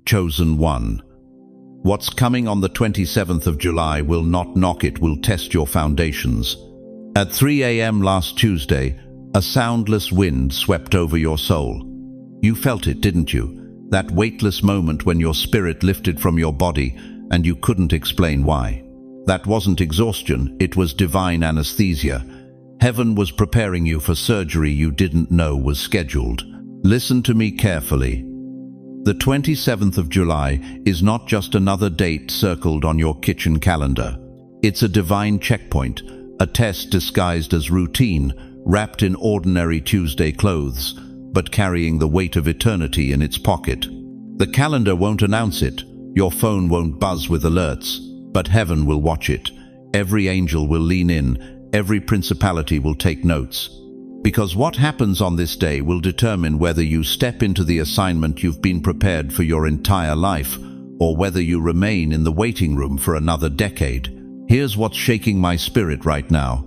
chosen one. What's coming on the 27th of July will not knock, it will test your foundations. At 3 a.m. last Tuesday, a soundless wind swept over your soul. You felt it, didn't you? That weightless moment when your spirit lifted from your body and you couldn't explain why. That wasn't exhaustion, it was divine anesthesia. Heaven was preparing you for surgery you didn't know was scheduled. Listen to me carefully. The 27th of July is not just another date circled on your kitchen calendar. It's a divine checkpoint, a test disguised as routine, wrapped in ordinary Tuesday clothes, but carrying the weight of eternity in its pocket. The calendar won't announce it, your phone won't buzz with alerts, but heaven will watch it. Every angel will lean in, every principality will take notes. Because what happens on this day will determine whether you step into the assignment you've been prepared for your entire life, or whether you remain in the waiting room for another decade. Here's what's shaking my spirit right now.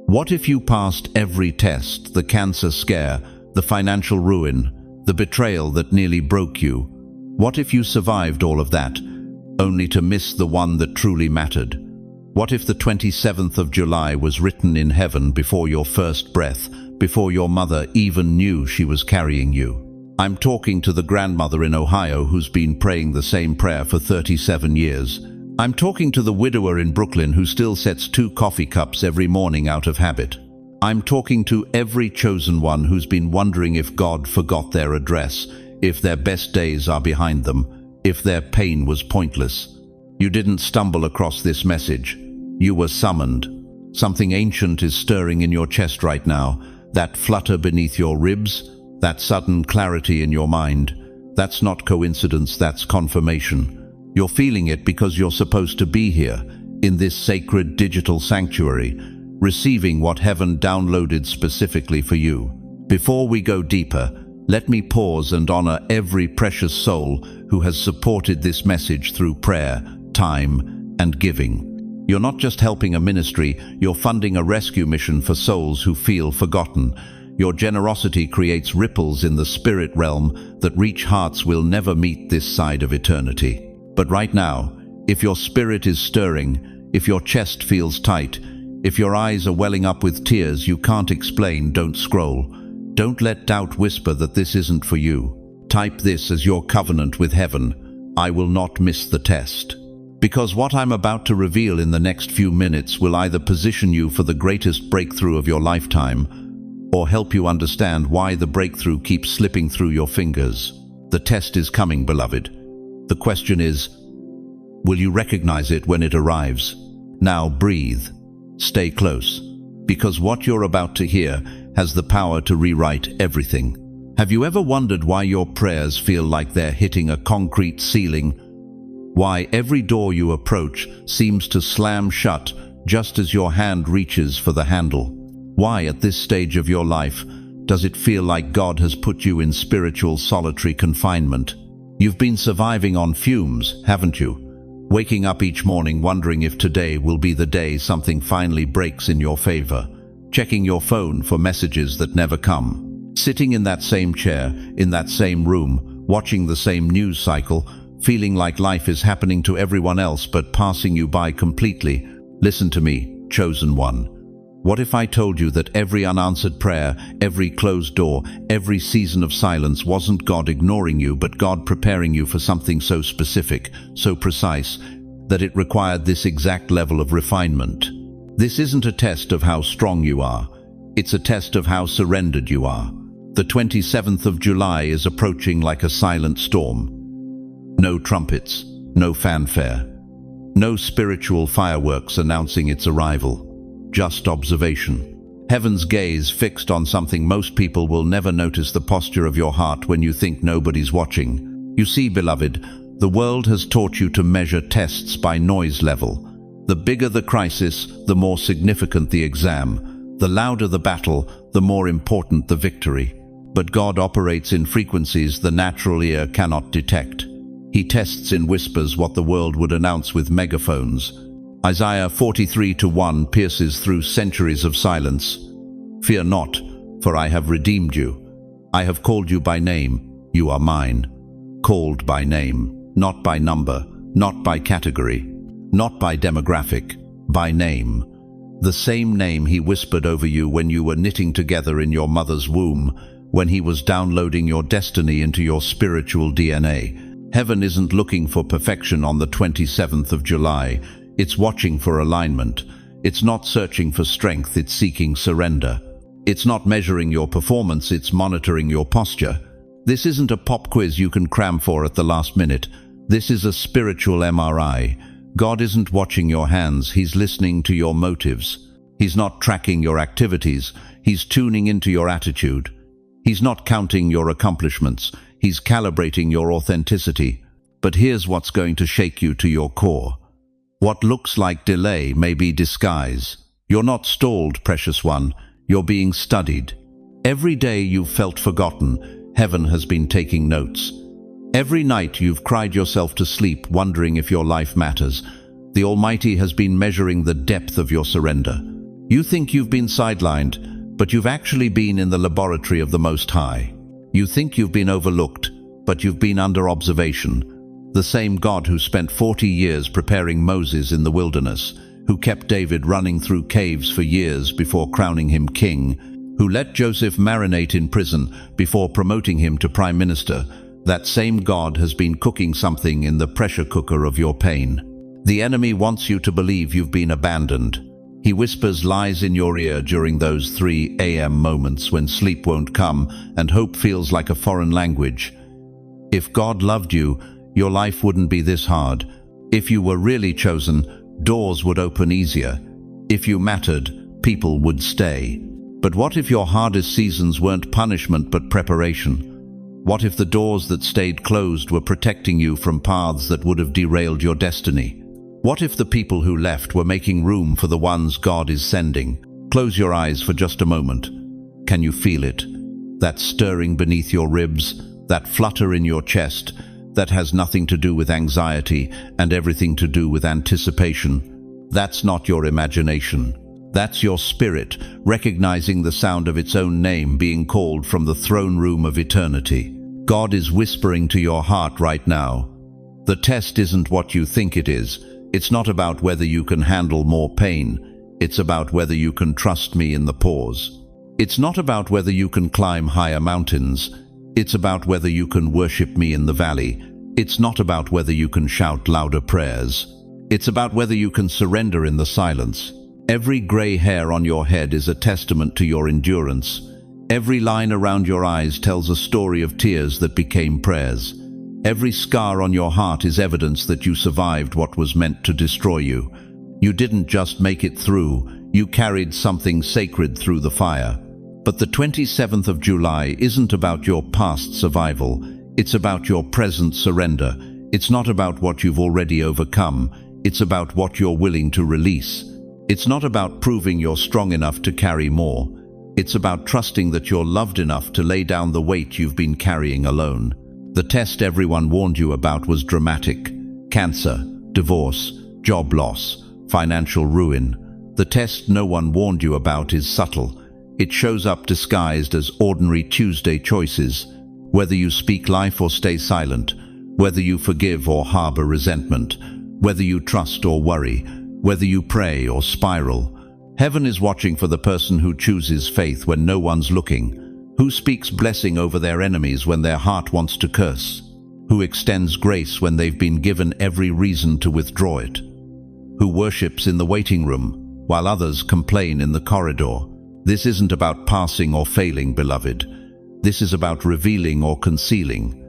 What if you passed every test, the cancer scare, the financial ruin, the betrayal that nearly broke you? What if you survived all of that, only to miss the one that truly mattered? What if the 27th of July was written in heaven before your first breath, before your mother even knew she was carrying you? I'm talking to the grandmother in Ohio who's been praying the same prayer for 37 years. I'm talking to the widower in Brooklyn who still sets 2 coffee cups every morning out of habit. I'm talking to every chosen one who's been wondering if God forgot their address, if their best days are behind them, if their pain was pointless. You didn't stumble across this message. You were summoned. Something ancient is stirring in your chest right now. That flutter beneath your ribs, that sudden clarity in your mind. That's not coincidence, that's confirmation. You're feeling it because you're supposed to be here, in this sacred digital sanctuary, receiving what heaven downloaded specifically for you. Before we go deeper, let me pause and honor every precious soul who has supported this message through prayer, time, and giving. You're not just helping a ministry, you're funding a rescue mission for souls who feel forgotten. Your generosity creates ripples in the spirit realm that reach hearts we'll never meet this side of eternity. But right now, if your spirit is stirring, if your chest feels tight, if your eyes are welling up with tears you can't explain, don't scroll. Don't let doubt whisper that this isn't for you. Type this as your covenant with heaven: I will not miss the test. Because what I'm about to reveal in the next few minutes will either position you for the greatest breakthrough of your lifetime, or help you understand why the breakthrough keeps slipping through your fingers. The test is coming, beloved. The question is, will you recognize it when it arrives? Now breathe. Stay close. Because what you're about to hear has the power to rewrite everything. Have you ever wondered why your prayers feel like they're hitting a concrete ceiling? Why every door you approach seems to slam shut just as your hand reaches for the handle? Why at this stage of your life does it feel like God has put you in spiritual solitary confinement? You've been surviving on fumes, haven't you? Waking up each morning wondering if today will be the day something finally breaks in your favor. Checking your phone for messages that never come. Sitting in that same chair, in that same room, watching the same news cycle, feeling like life is happening to everyone else but passing you by completely. Listen to me, chosen one. What if I told you that every unanswered prayer, every closed door, every season of silence wasn't God ignoring you, but God preparing you for something so specific, so precise, that it required this exact level of refinement? This isn't a test of how strong you are. It's a test of how surrendered you are. The 27th of July is approaching like a silent storm. No trumpets, no fanfare, no spiritual fireworks announcing its arrival. Just observation. Heaven's gaze fixed on something most people will never notice: the posture of your heart when you think nobody's watching. You see, beloved, the world has taught you to measure tests by noise level. The bigger the crisis, the more significant the exam. The louder the battle, the more important the victory. But God operates in frequencies the natural ear cannot detect. He tests in whispers what the world would announce with megaphones. Isaiah 43:1 pierces through centuries of silence. Fear not, for I have redeemed you. I have called you by name. You are mine. called by name, not by number, not by category, not by demographic, by name. The same name he whispered over you when you were knitting together in your mother's womb, when he was downloading your destiny into your spiritual DNA. Heaven isn't looking for perfection on the 27th of July. It's watching for alignment. It's not searching for strength, it's seeking surrender. It's not measuring your performance, it's monitoring your posture. This isn't a pop quiz you can cram for at the last minute. This is a spiritual MRI. God isn't watching your hands, He's listening to your motives. He's not tracking your activities, He's tuning into your attitude. He's not counting your accomplishments, He's calibrating your authenticity. But here's what's going to shake you to your core. What looks like delay may be disguise. You're not stalled, precious one. You're being studied. Every day you've felt forgotten, heaven has been taking notes. Every night you've cried yourself to sleep, wondering if your life matters. The Almighty has been measuring the depth of your surrender. You think you've been sidelined, but you've actually been in the laboratory of the Most High. You think you've been overlooked, but you've been under observation. The same God who spent 40 years preparing Moses in the wilderness, who kept David running through caves for years before crowning him king, who let Joseph marinate in prison before promoting him to prime minister, that same God has been cooking something in the pressure cooker of your pain. The enemy wants you to believe you've been abandoned. He whispers lies in your ear during those 3 a.m. moments when sleep won't come and hope feels like a foreign language. If God loved you, your life wouldn't be this hard. If you were really chosen, doors would open easier. If you mattered, people would stay. But what if your hardest seasons weren't punishment but preparation? What if the doors that stayed closed were protecting you from paths that would have derailed your destiny? What if the people who left were making room for the ones God is sending? Close your eyes for just a moment. Can you feel it? That stirring beneath your ribs, that flutter in your chest, that has nothing to do with anxiety and everything to do with anticipation. That's not your imagination. That's your spirit, recognizing the sound of its own name being called from the throne room of eternity. God is whispering to your heart right now. The test isn't what you think it is. It's not about whether you can handle more pain. It's about whether you can trust me in the pause. It's not about whether you can climb higher mountains. It's about whether you can worship me in the valley. It's not about whether you can shout louder prayers. It's about whether you can surrender in the silence. Every gray hair on your head is a testament to your endurance. Every line around your eyes tells a story of tears that became prayers. Every scar on your heart is evidence that you survived what was meant to destroy you. You didn't just make it through, you carried something sacred through the fire. But the 27th of July isn't about your past survival, it's about your present surrender. It's not about what you've already overcome, it's about what you're willing to release. It's not about proving you're strong enough to carry more. It's about trusting that you're loved enough to lay down the weight you've been carrying alone. The test everyone warned you about was dramatic. Cancer, divorce, job loss, financial ruin. The test no one warned you about is subtle. It shows up disguised as ordinary Tuesday choices. Whether you speak life or stay silent, whether you forgive or harbor resentment, whether you trust or worry, whether you pray or spiral. Heaven is watching for the person who chooses faith when no one's looking. Who speaks blessing over their enemies when their heart wants to curse? Who extends grace when they've been given every reason to withdraw it? Who worships in the waiting room while others complain in the corridor? This isn't about passing or failing, beloved. This is about revealing or concealing.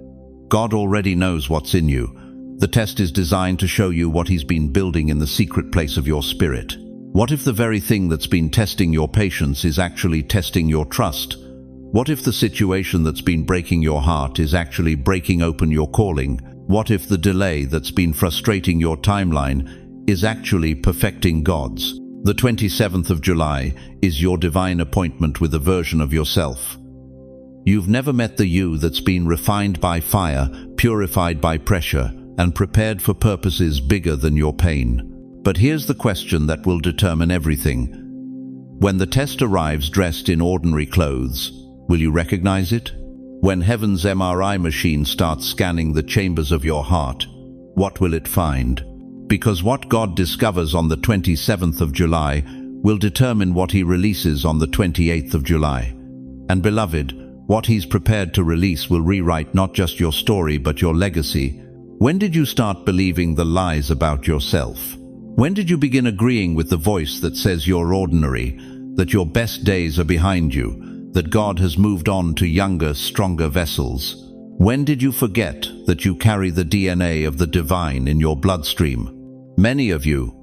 God already knows what's in you. The test is designed to show you what He's been building in the secret place of your spirit. What if the very thing that's been testing your patience is actually testing your trust? What if the situation that's been breaking your heart is actually breaking open your calling? What if the delay that's been frustrating your timeline is actually perfecting God's? The 27th of July is your divine appointment with a version of yourself. You've never met the you that's been refined by fire, purified by pressure, and prepared for purposes bigger than your pain. But here's the question that will determine everything. When the test arrives dressed in ordinary clothes, will you recognize it? When heaven's MRI machine starts scanning the chambers of your heart, what will it find? Because what God discovers on the 27th of July will determine what He releases on the 28th of July. And beloved, what He's prepared to release will rewrite not just your story but your legacy. When did you start believing the lies about yourself? When did you begin agreeing with the voice that says you're ordinary, that your best days are behind you, that God has moved on to younger, stronger vessels? When did you forget that you carry the DNA of the divine in your bloodstream? Many of you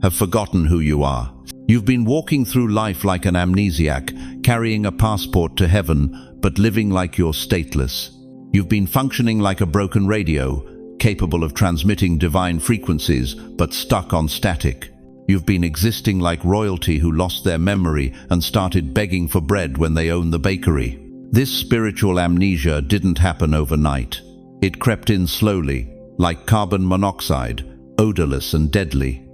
have forgotten who you are. You've been walking through life like an amnesiac, carrying a passport to heaven, but living like you're stateless. You've been functioning like a broken radio, capable of transmitting divine frequencies, but stuck on static. You've been existing like royalty who lost their memory and started begging for bread when they owned the bakery. This spiritual amnesia didn't happen overnight. It crept in slowly, like carbon monoxide, odorless and deadly.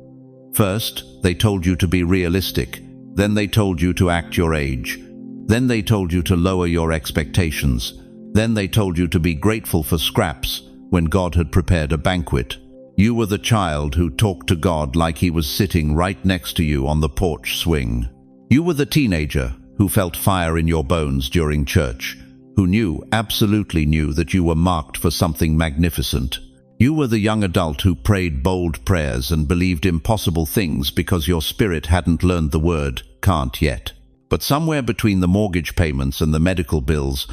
First, they told you to be realistic. Then they told you to act your age. Then they told you to lower your expectations. Then they told you to be grateful for scraps when God had prepared a banquet. You were the child who talked to God like He was sitting right next to you on the porch swing. You were the teenager who felt fire in your bones during church, who absolutely knew that you were marked for something magnificent. You were the young adult who prayed bold prayers and believed impossible things because your spirit hadn't learned the word can't yet. But somewhere between the mortgage payments and the medical bills,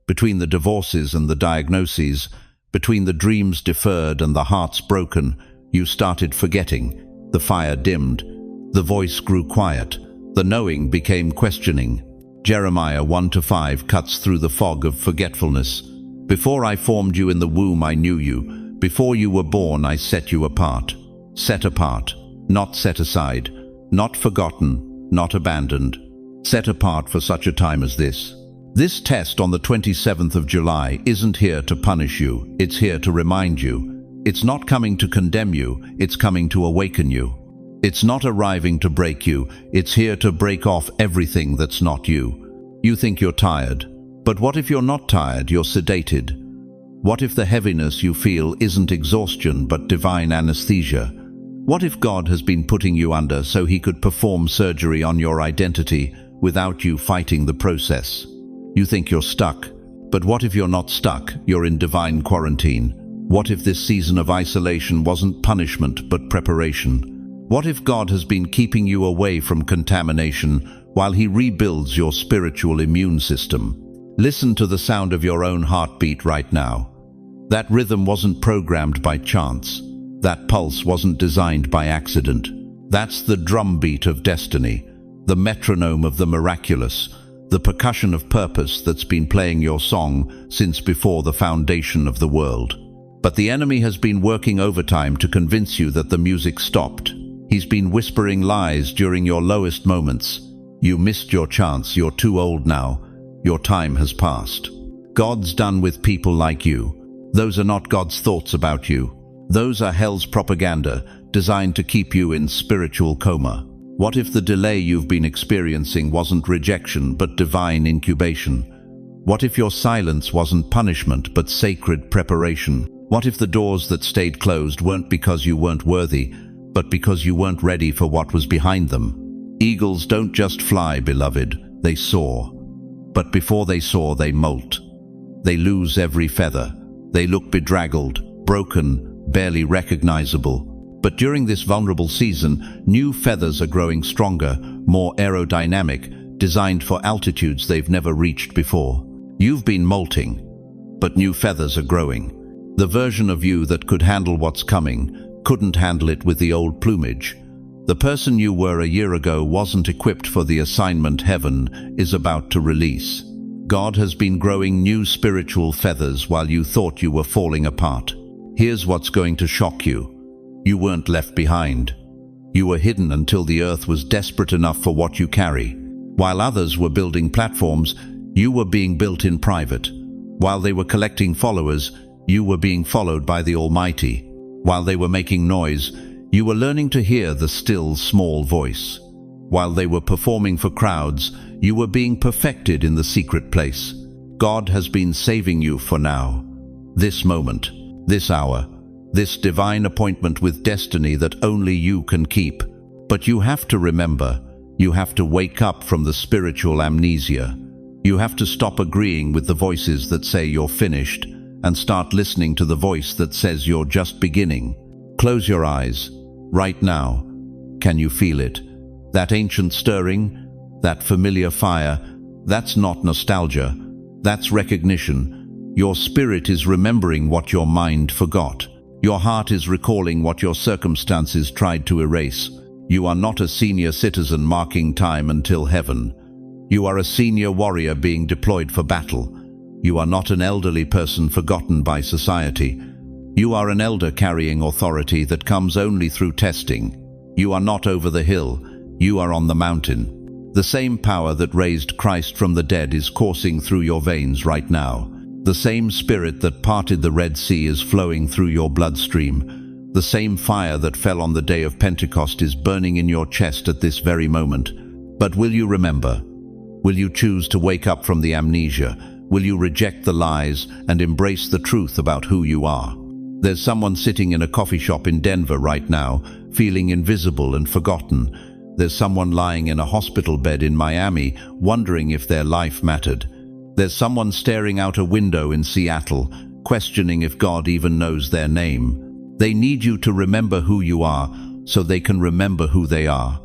between the divorces and the diagnoses, between the dreams deferred and the hearts broken, you started forgetting. The fire dimmed. The voice grew quiet. The knowing became questioning. Jeremiah 1-5 cuts through the fog of forgetfulness. Before I formed you in the womb, I knew you. Before you were born, I set you apart. Set apart, not set aside, not forgotten, not abandoned. Set apart for such a time as this. This test on the 27th of July isn't here to punish you, it's here to remind you. It's not coming to condemn you, it's coming to awaken you. It's not arriving to break you, it's here to break off everything that's not you. You think you're tired, but what if you're not tired, you're sedated? What if the heaviness you feel isn't exhaustion but divine anesthesia? What if God has been putting you under so He could perform surgery on your identity without you fighting the process? You think you're stuck, but what if you're not stuck, you're in divine quarantine? What if this season of isolation wasn't punishment but preparation? What if God has been keeping you away from contamination while He rebuilds your spiritual immune system? Listen to the sound of your own heartbeat right now. That rhythm wasn't programmed by chance. That pulse wasn't designed by accident. That's the drumbeat of destiny, the metronome of the miraculous, the percussion of purpose that's been playing your song since before the foundation of the world. But the enemy has been working overtime to convince you that the music stopped. He's been whispering lies during your lowest moments. You missed your chance, you're too old now. Your time has passed. God's done with people like you. Those are not God's thoughts about you. Those are hell's propaganda designed to keep you in spiritual coma. What if the delay you've been experiencing wasn't rejection but divine incubation? What if your silence wasn't punishment but sacred preparation? What if the doors that stayed closed weren't because you weren't worthy, but because you weren't ready for what was behind them? Eagles don't just fly, beloved, they soar. But before they soar, they molt. They lose every feather. They look bedraggled, broken, barely recognizable. But during this vulnerable season, new feathers are growing stronger, more aerodynamic, designed for altitudes they've never reached before. You've been molting, but new feathers are growing. The version of you that could handle what's coming couldn't handle it with the old plumage. The person you were a year ago wasn't equipped for the assignment heaven is about to release. God has been growing new spiritual feathers while you thought you were falling apart. Here's what's going to shock you. You weren't left behind. You were hidden until the earth was desperate enough for what you carry. While others were building platforms, you were being built in private. While they were collecting followers, you were being followed by the Almighty. While they were making noise, you were learning to hear the still, small voice. While they were performing for crowds, you were being perfected in the secret place. God has been saving you for now. This moment, this hour, this divine appointment with destiny that only you can keep. But you have to remember, you have to wake up from the spiritual amnesia. You have to stop agreeing with the voices that say you're finished and start listening to the voice that says you're just beginning. Close your eyes, right now. Can you feel it? That ancient stirring, that familiar fire, that's not nostalgia, that's recognition. Your spirit is remembering what your mind forgot. Your heart is recalling what your circumstances tried to erase. You are not a senior citizen marking time until heaven. You are a senior warrior being deployed for battle. You are not an elderly person forgotten by society. You are an elder carrying authority that comes only through testing. You are not over the hill. You are on the mountain. The same power that raised Christ from the dead is coursing through your veins right now. The same spirit that parted the Red Sea is flowing through your bloodstream. The same fire that fell on the day of Pentecost is burning in your chest at this very moment. But will you remember? Will you choose to wake up from the amnesia? Will you reject the lies and embrace the truth about who you are? There's someone sitting in a coffee shop in Denver right now, feeling invisible and forgotten. There's someone lying in a hospital bed in Miami, wondering if their life mattered. There's someone staring out a window in Seattle, questioning if God even knows their name. They need you to remember who you are, so they can remember who they are.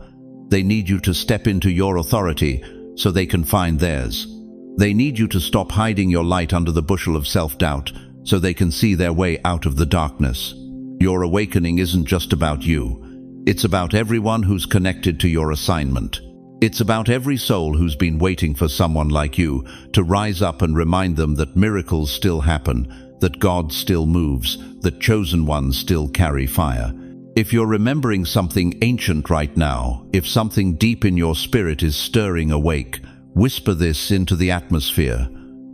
They need you to step into your authority, so they can find theirs. They need you to stop hiding your light under the bushel of self-doubt, so they can see their way out of the darkness. Your awakening isn't just about you. It's about everyone who's connected to your assignment. It's about every soul who's been waiting for someone like you to rise up and remind them that miracles still happen, that God still moves, that chosen ones still carry fire. If you're remembering something ancient right now, if something deep in your spirit is stirring awake, whisper this into the atmosphere.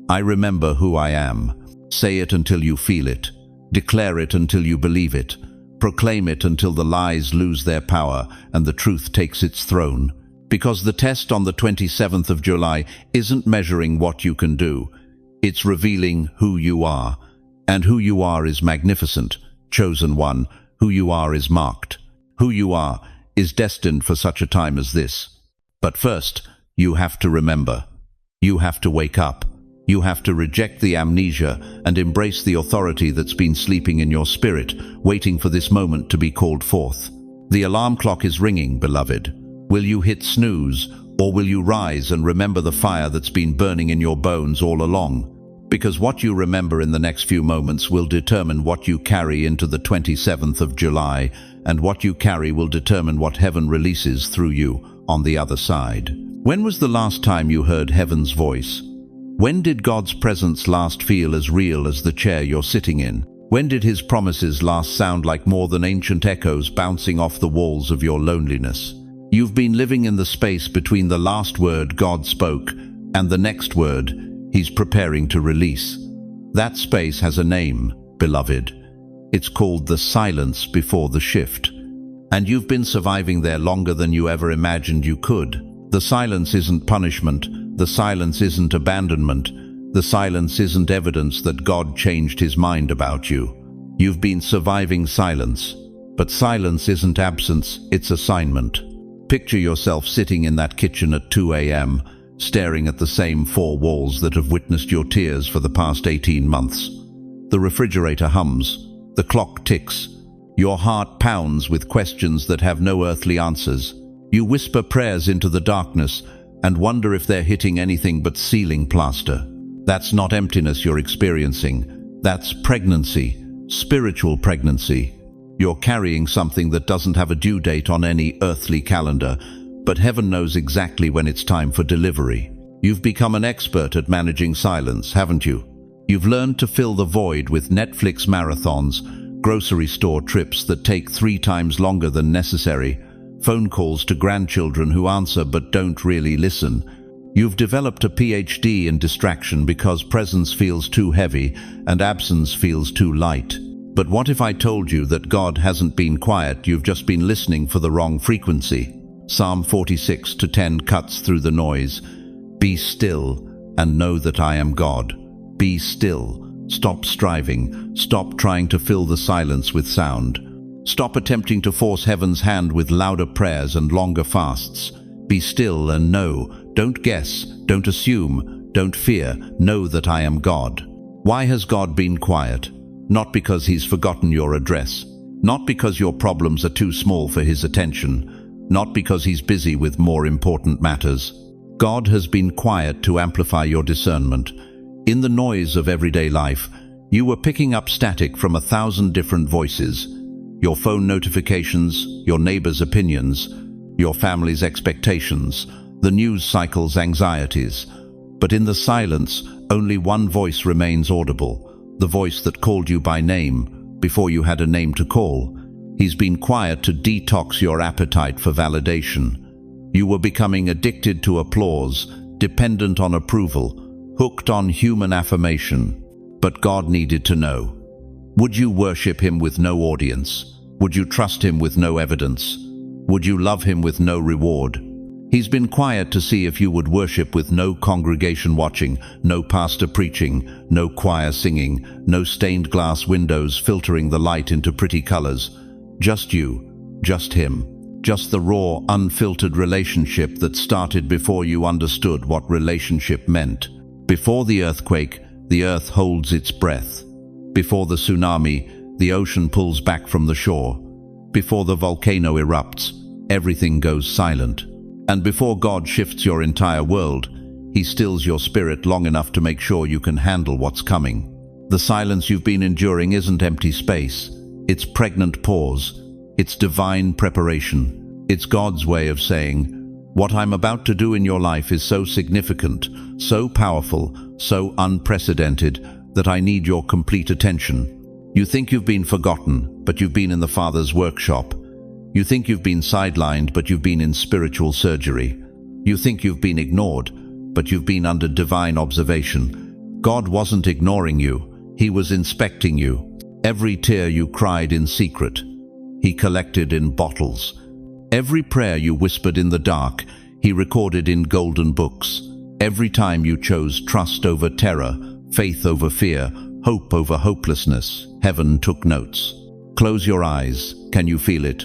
I remember who I am. Say it until you feel it. Declare it until you believe it. Proclaim it until the lies lose their power and the truth takes its throne. Because the test on the 27th of July isn't measuring what you can do. It's revealing who you are. And who you are is magnificent, chosen one. Who you are is marked. Who you are is destined for such a time as this. But first, you have to remember. You have to wake up. You have to reject the amnesia and embrace the authority that's been sleeping in your spirit, waiting for this moment to be called forth. The alarm clock is ringing, beloved. Will you hit snooze, or will you rise and remember the fire that's been burning in your bones all along? Because what you remember in the next few moments will determine what you carry into the 27th of July, and what you carry will determine what heaven releases through you on the other side. When was the last time you heard heaven's voice? When did God's presence last feel as real as the chair you're sitting in? When did his promises last sound like more than ancient echoes bouncing off the walls of your loneliness? You've been living in the space between the last word God spoke and the next word he's preparing to release. That space has a name, beloved. It's called the silence before the shift. And you've been surviving there longer than you ever imagined you could. The silence isn't punishment. The silence isn't abandonment. The silence isn't evidence that God changed his mind about you. You've been surviving silence. But silence isn't absence, it's assignment. Picture yourself sitting in that kitchen at 2 a.m., staring at the same four walls that have witnessed your tears for the past 18 months. The refrigerator hums. The clock ticks. Your heart pounds with questions that have no earthly answers. You whisper prayers into the darkness and wonder if they're hitting anything but ceiling plaster. That's not emptiness you're experiencing. That's pregnancy, spiritual pregnancy. You're carrying something that doesn't have a due date on any earthly calendar, but heaven knows exactly when it's time for delivery. You've become an expert at managing silence, haven't you? You've learned to fill the void with Netflix marathons, grocery store trips that take 3 times longer than necessary, phone calls to grandchildren who answer but don't really listen. You've developed a PhD in distraction because presence feels too heavy and absence feels too light. But what if I told you that God hasn't been quiet, you've just been listening for the wrong frequency? Psalm 46:10 cuts through the noise. Be still and know that I am God. Be still. Stop striving. Stop trying to fill the silence with sound. Stop attempting to force heaven's hand with louder prayers and longer fasts. Be still and know. Don't guess. Don't assume. Don't fear. Know that I am God. Why has God been quiet? Not because he's forgotten your address. Not because your problems are too small for his attention. Not because he's busy with more important matters. God has been quiet to amplify your discernment. In the noise of everyday life, you were picking up static from 1,000 different voices. Your phone notifications, your neighbor's opinions, your family's expectations, the news cycle's anxieties. But in the silence, only one voice remains audible, the voice that called you by name before you had a name to call. He's been quiet to detox your appetite for validation. You were becoming addicted to applause, dependent on approval, hooked on human affirmation. But God needed to know. Would you worship him with no audience? Would you trust him with no evidence? Would you love him with no reward? He's been quiet to see if you would worship with no congregation watching, no pastor preaching, no choir singing, no stained glass windows filtering the light into pretty colors. Just you, just him, just the raw, unfiltered relationship that started before you understood what relationship meant. Before the earthquake, the earth holds its breath. Before the tsunami, the ocean pulls back from the shore. Before the volcano erupts, everything goes silent. And before God shifts your entire world, he stills your spirit long enough to make sure you can handle what's coming. The silence you've been enduring isn't empty space. It's pregnant pause. It's divine preparation. It's God's way of saying, what I'm about to do in your life is so significant, so powerful, so unprecedented that I need your complete attention. You think you've been forgotten, but you've been in the Father's workshop. You think you've been sidelined, but you've been in spiritual surgery. You think you've been ignored, but you've been under divine observation. God wasn't ignoring you. He was inspecting you. Every tear you cried in secret, he collected in bottles. Every prayer you whispered in the dark, he recorded in golden books. Every time you chose trust over terror, faith over fear, hope over hopelessness, heaven took notes. Close your eyes. Can you feel it?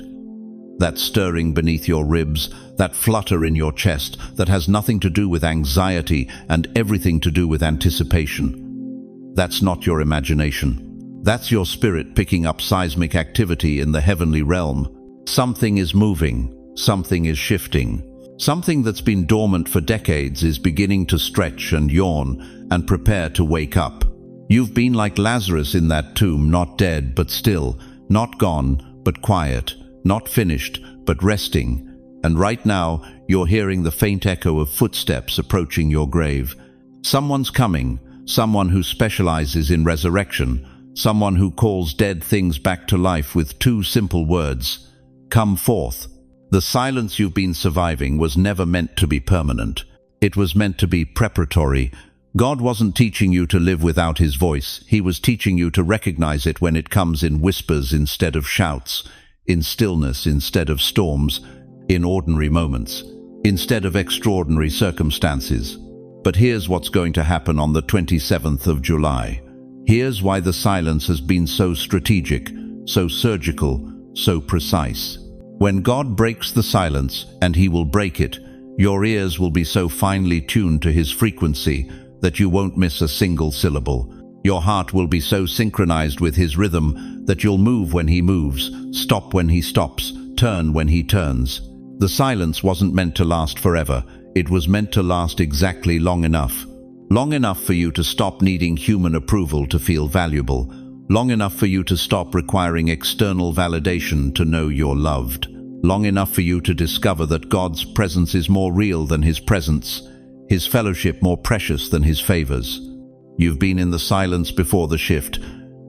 That stirring beneath your ribs, that flutter in your chest that has nothing to do with anxiety and everything to do with anticipation. That's not your imagination. That's your spirit picking up seismic activity in the heavenly realm. Something is moving. Something is shifting. Something that's been dormant for decades is beginning to stretch and yawn and prepare to wake up. You've been like Lazarus in that tomb, not dead, but still, not gone, but quiet, not finished, but resting. And right now, you're hearing the faint echo of footsteps approaching your grave. Someone's coming, someone who specializes in resurrection, someone who calls dead things back to life with two simple words: come forth. The silence you've been surviving was never meant to be permanent. It was meant to be preparatory. God wasn't teaching you to live without his voice. He was teaching you to recognize it when it comes in whispers instead of shouts, in stillness instead of storms, in ordinary moments, instead of extraordinary circumstances. But here's what's going to happen on the 27th of July. Here's why the silence has been so strategic, so surgical, so precise. When God breaks the silence, and he will break it, your ears will be so finely tuned to his frequency that you won't miss a single syllable. Your heart will be so synchronized with his rhythm that you'll move when he moves, stop when he stops, turn when he turns. The silence wasn't meant to last forever. It was meant to last exactly long enough. Long enough for you to stop needing human approval to feel valuable. Long enough for you to stop requiring external validation to know you're loved. Long enough for you to discover that God's presence is more real than his presence, his fellowship more precious than his favors. You've been in the silence before the shift.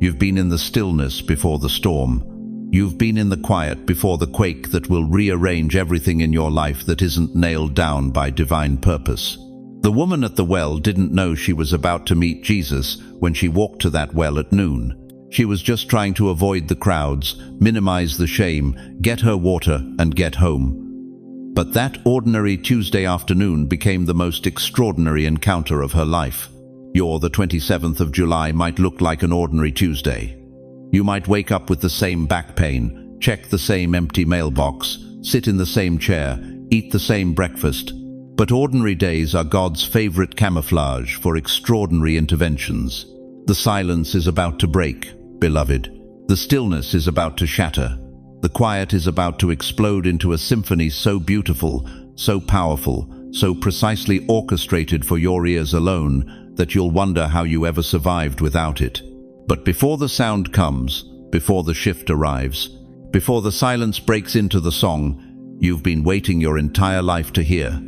You've been in the stillness before the storm. You've been in the quiet before the quake that will rearrange everything in your life that isn't nailed down by divine purpose. The woman at the well didn't know she was about to meet Jesus when she walked to that well at noon. She was just trying to avoid the crowds, minimize the shame, get her water, and get home. But that ordinary Tuesday afternoon became the most extraordinary encounter of her life. The 27th of July might look like an ordinary Tuesday. You might wake up with the same back pain, check the same empty mailbox, sit in the same chair, eat the same breakfast. But ordinary days are God's favorite camouflage for extraordinary interventions. The silence is about to break, beloved. The stillness is about to shatter. The quiet is about to explode into a symphony so beautiful, so powerful, so precisely orchestrated for your ears alone that you'll wonder how you ever survived without it. But before the sound comes, before the shift arrives, before the silence breaks into the song you've been waiting your entire life to hear,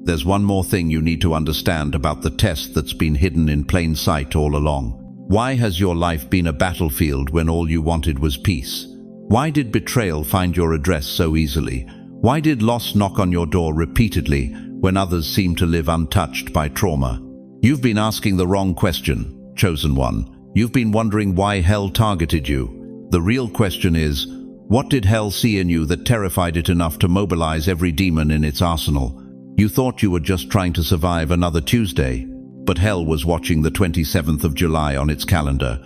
there's one more thing you need to understand about the test that's been hidden in plain sight all along. Why has your life been a battlefield when all you wanted was peace? Why did betrayal find your address so easily? Why did loss knock on your door repeatedly when others seemed to live untouched by trauma? You've been asking the wrong question, chosen one. You've been wondering why hell targeted you. The real question is, what did hell see in you that terrified it enough to mobilize every demon in its arsenal? You thought you were just trying to survive another Tuesday, but hell was watching the 27th of July on its calendar.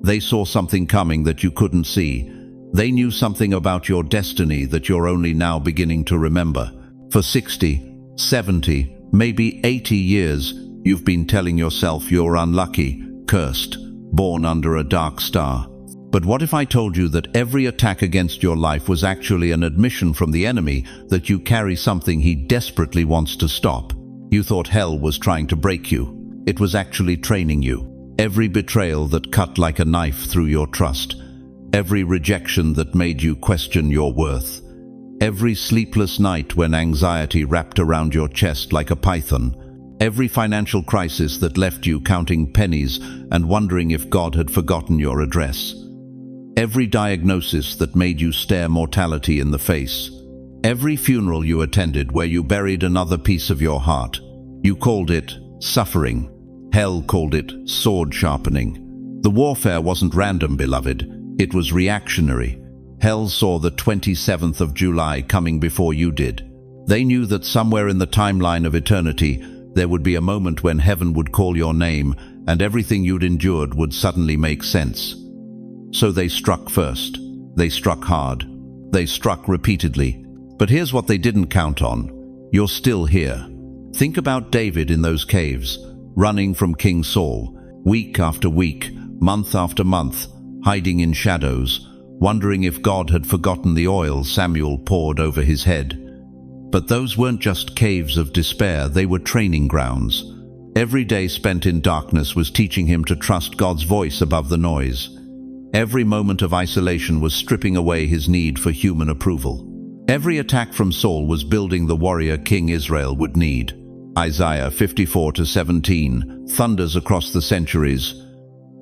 They saw something coming that you couldn't see. They knew something about your destiny that you're only now beginning to remember. For 60, 70, maybe 80 years, you've been telling yourself you're unlucky, cursed, born under a dark star. But what if I told you that every attack against your life was actually an admission from the enemy that you carry something he desperately wants to stop? You thought hell was trying to break you. It was actually training you. Every betrayal that cut like a knife through your trust, every rejection that made you question your worth, every sleepless night when anxiety wrapped around your chest like a python, every financial crisis that left you counting pennies and wondering if God had forgotten your address, every diagnosis that made you stare mortality in the face, every funeral you attended where you buried another piece of your heart. You called it suffering. Hell called it sword sharpening. The warfare wasn't random, beloved. It was reactionary. Hell saw the 27th of July coming before you did. They knew that somewhere in the timeline of eternity, there would be a moment when heaven would call your name and everything you'd endured would suddenly make sense. So they struck first. They struck hard. They struck repeatedly. But here's what they didn't count on. You're still here. Think about David in those caves, running from King Saul, week after week, month after month, hiding in shadows, wondering if God had forgotten the oil Samuel poured over his head. But those weren't just caves of despair, they were training grounds. Every day spent in darkness was teaching him to trust God's voice above the noise. Every moment of isolation was stripping away his need for human approval. Every attack from Saul was building the warrior King Israel would need. Isaiah 54:17 thunders across the centuries.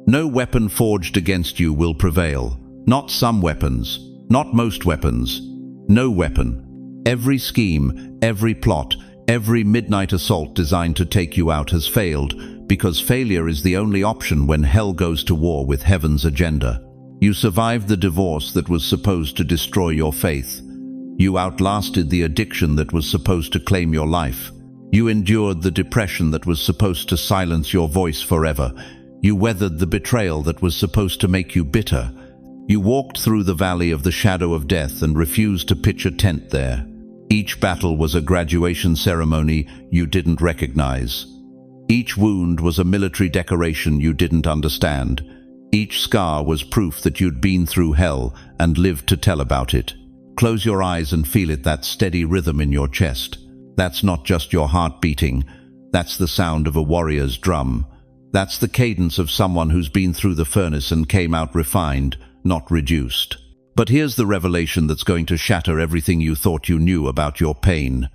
No weapon forged against you will prevail. Not some weapons, not most weapons. No weapon. Every scheme, every plot, every midnight assault designed to take you out has failed, because failure is the only option when hell goes to war with heaven's agenda. You survived the divorce that was supposed to destroy your faith. You outlasted the addiction that was supposed to claim your life. You endured the depression that was supposed to silence your voice forever. You weathered the betrayal that was supposed to make you bitter. You walked through the valley of the shadow of death and refused to pitch a tent there. Each battle was a graduation ceremony you didn't recognize. Each wound was a military decoration you didn't understand. Each scar was proof that you'd been through hell and lived to tell about it. Close your eyes and feel it, that steady rhythm in your chest. That's not just your heart beating. That's the sound of a warrior's drum. That's the cadence of someone who's been through the furnace and came out refined, not reduced. But here's the revelation that's going to shatter everything you thought you knew about your pain.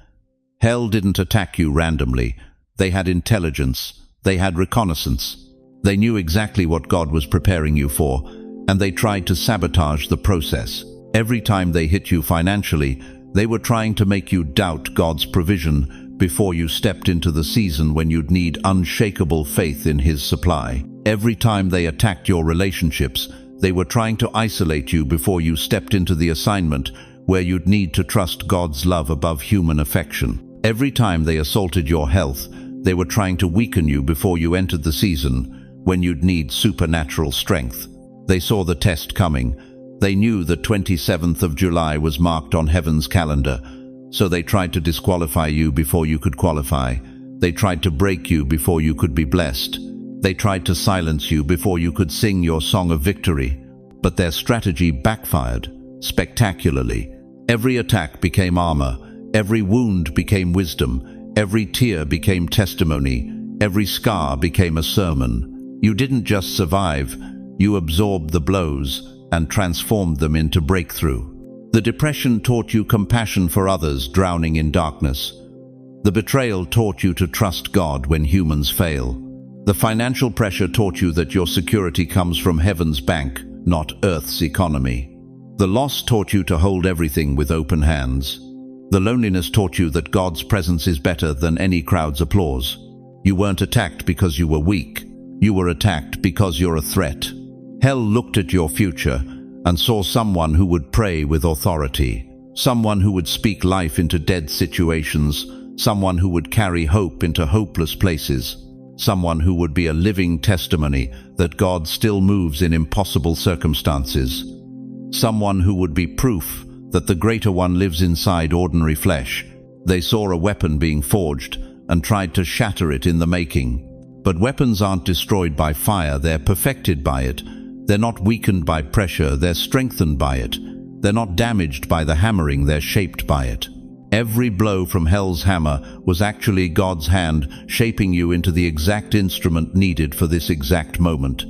Hell didn't attack you randomly. They had intelligence. They had reconnaissance. They knew exactly what God was preparing you for, and they tried to sabotage the process. Every time they hit you financially, they were trying to make you doubt God's provision before you stepped into the season when you'd need unshakable faith in His supply. Every time they attacked your relationships, they were trying to isolate you before you stepped into the assignment where you'd need to trust God's love above human affection. Every time they assaulted your health, they were trying to weaken you before you entered the season, when you'd need supernatural strength. They saw the test coming. They knew the 27th of July was marked on heaven's calendar, so they tried to disqualify you before you could qualify. They tried to break you before you could be blessed. They tried to silence you before you could sing your song of victory. But their strategy backfired spectacularly. Every attack became armor. Every wound became wisdom. Every tear became testimony. Every scar became a sermon. You didn't just survive. You absorbed the blows and transformed them into breakthrough. The depression taught you compassion for others drowning in darkness. The betrayal taught you to trust God when humans fail. The financial pressure taught you that your security comes from heaven's bank, not earth's economy. The loss taught you to hold everything with open hands. The loneliness taught you that God's presence is better than any crowd's applause. You weren't attacked because you were weak. You were attacked because you're a threat. Hell looked at your future and saw someone who would pray with authority, someone who would speak life into dead situations, someone who would carry hope into hopeless places, someone who would be a living testimony that God still moves in impossible circumstances, someone who would be proof that the Greater One lives inside ordinary flesh. They saw a weapon being forged and tried to shatter it in the making. But weapons aren't destroyed by fire, they're perfected by it. They're not weakened by pressure, they're strengthened by it. They're not damaged by the hammering, they're shaped by it. Every blow from hell's hammer was actually God's hand shaping you into the exact instrument needed for this exact moment.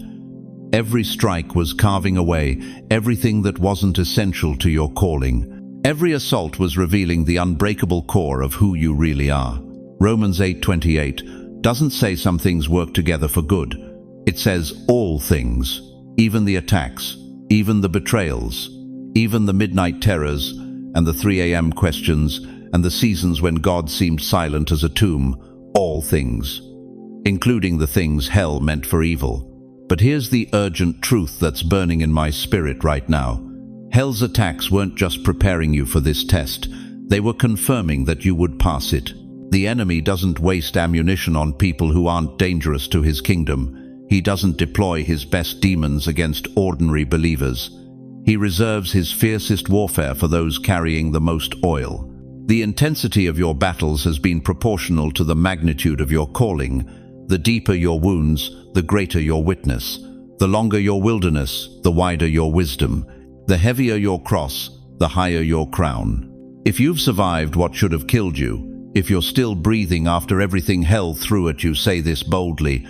Every strike was carving away everything that wasn't essential to your calling. Every assault was revealing the unbreakable core of who you really are. Romans 8:28 doesn't say some things work together for good. It says all things, even the attacks, even the betrayals, even the midnight terrors and the 3 a.m. questions and the seasons when God seemed silent as a tomb, all things, including the things hell meant for evil. But here's the urgent truth that's burning in my spirit right now. Hell's attacks weren't just preparing you for this test. They were confirming that you would pass it. The enemy doesn't waste ammunition on people who aren't dangerous to his kingdom. He doesn't deploy his best demons against ordinary believers. He reserves his fiercest warfare for those carrying the most oil. The intensity of your battles has been proportional to the magnitude of your calling. The deeper your wounds, the greater your witness. The longer your wilderness, the wider your wisdom. The heavier your cross, the higher your crown. If you've survived what should have killed you, if you're still breathing after everything hell threw at you, say this boldly.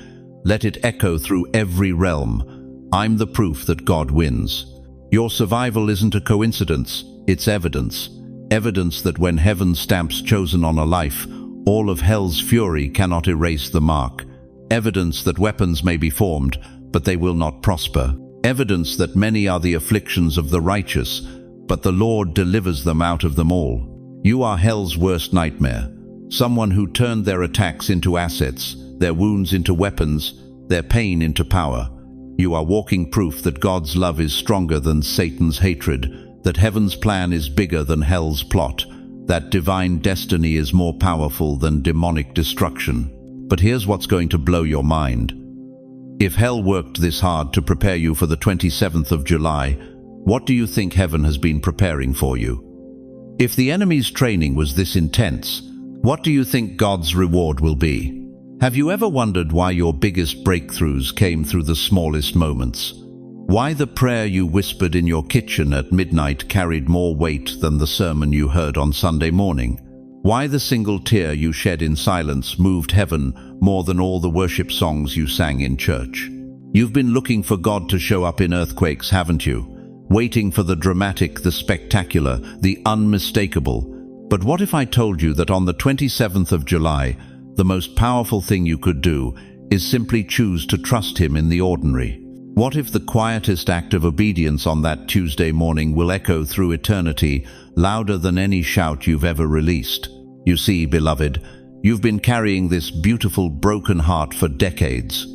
Let it echo through every realm. I'm the proof that God wins. Your survival isn't a coincidence, it's evidence. Evidence that when heaven stamps chosen on a life, all of hell's fury cannot erase the mark. Evidence that weapons may be formed, but they will not prosper. Evidence that many are the afflictions of the righteous, but the Lord delivers them out of them all. You are hell's worst nightmare. Someone who turned their attacks into assets, their wounds into weapons, their pain into power. You are walking proof that God's love is stronger than Satan's hatred, that heaven's plan is bigger than hell's plot, that divine destiny is more powerful than demonic destruction. But here's what's going to blow your mind. If hell worked this hard to prepare you for the 27th of July, what do you think heaven has been preparing for you? If the enemy's training was this intense, what do you think God's reward will be? Have you ever wondered why your biggest breakthroughs came through the smallest moments? Why the prayer you whispered in your kitchen at midnight carried more weight than the sermon you heard on Sunday morning? Why the single tear you shed in silence moved heaven more than all the worship songs you sang in church? You've been looking for God to show up in earthquakes, haven't you? Waiting for the dramatic, the spectacular, the unmistakable. But what if I told you that on the 27th of July, the most powerful thing you could do is simply choose to trust Him in the ordinary? What if the quietest act of obedience on that Tuesday morning will echo through eternity, louder than any shout you've ever released? You see, beloved, you've been carrying this beautiful broken heart for decades.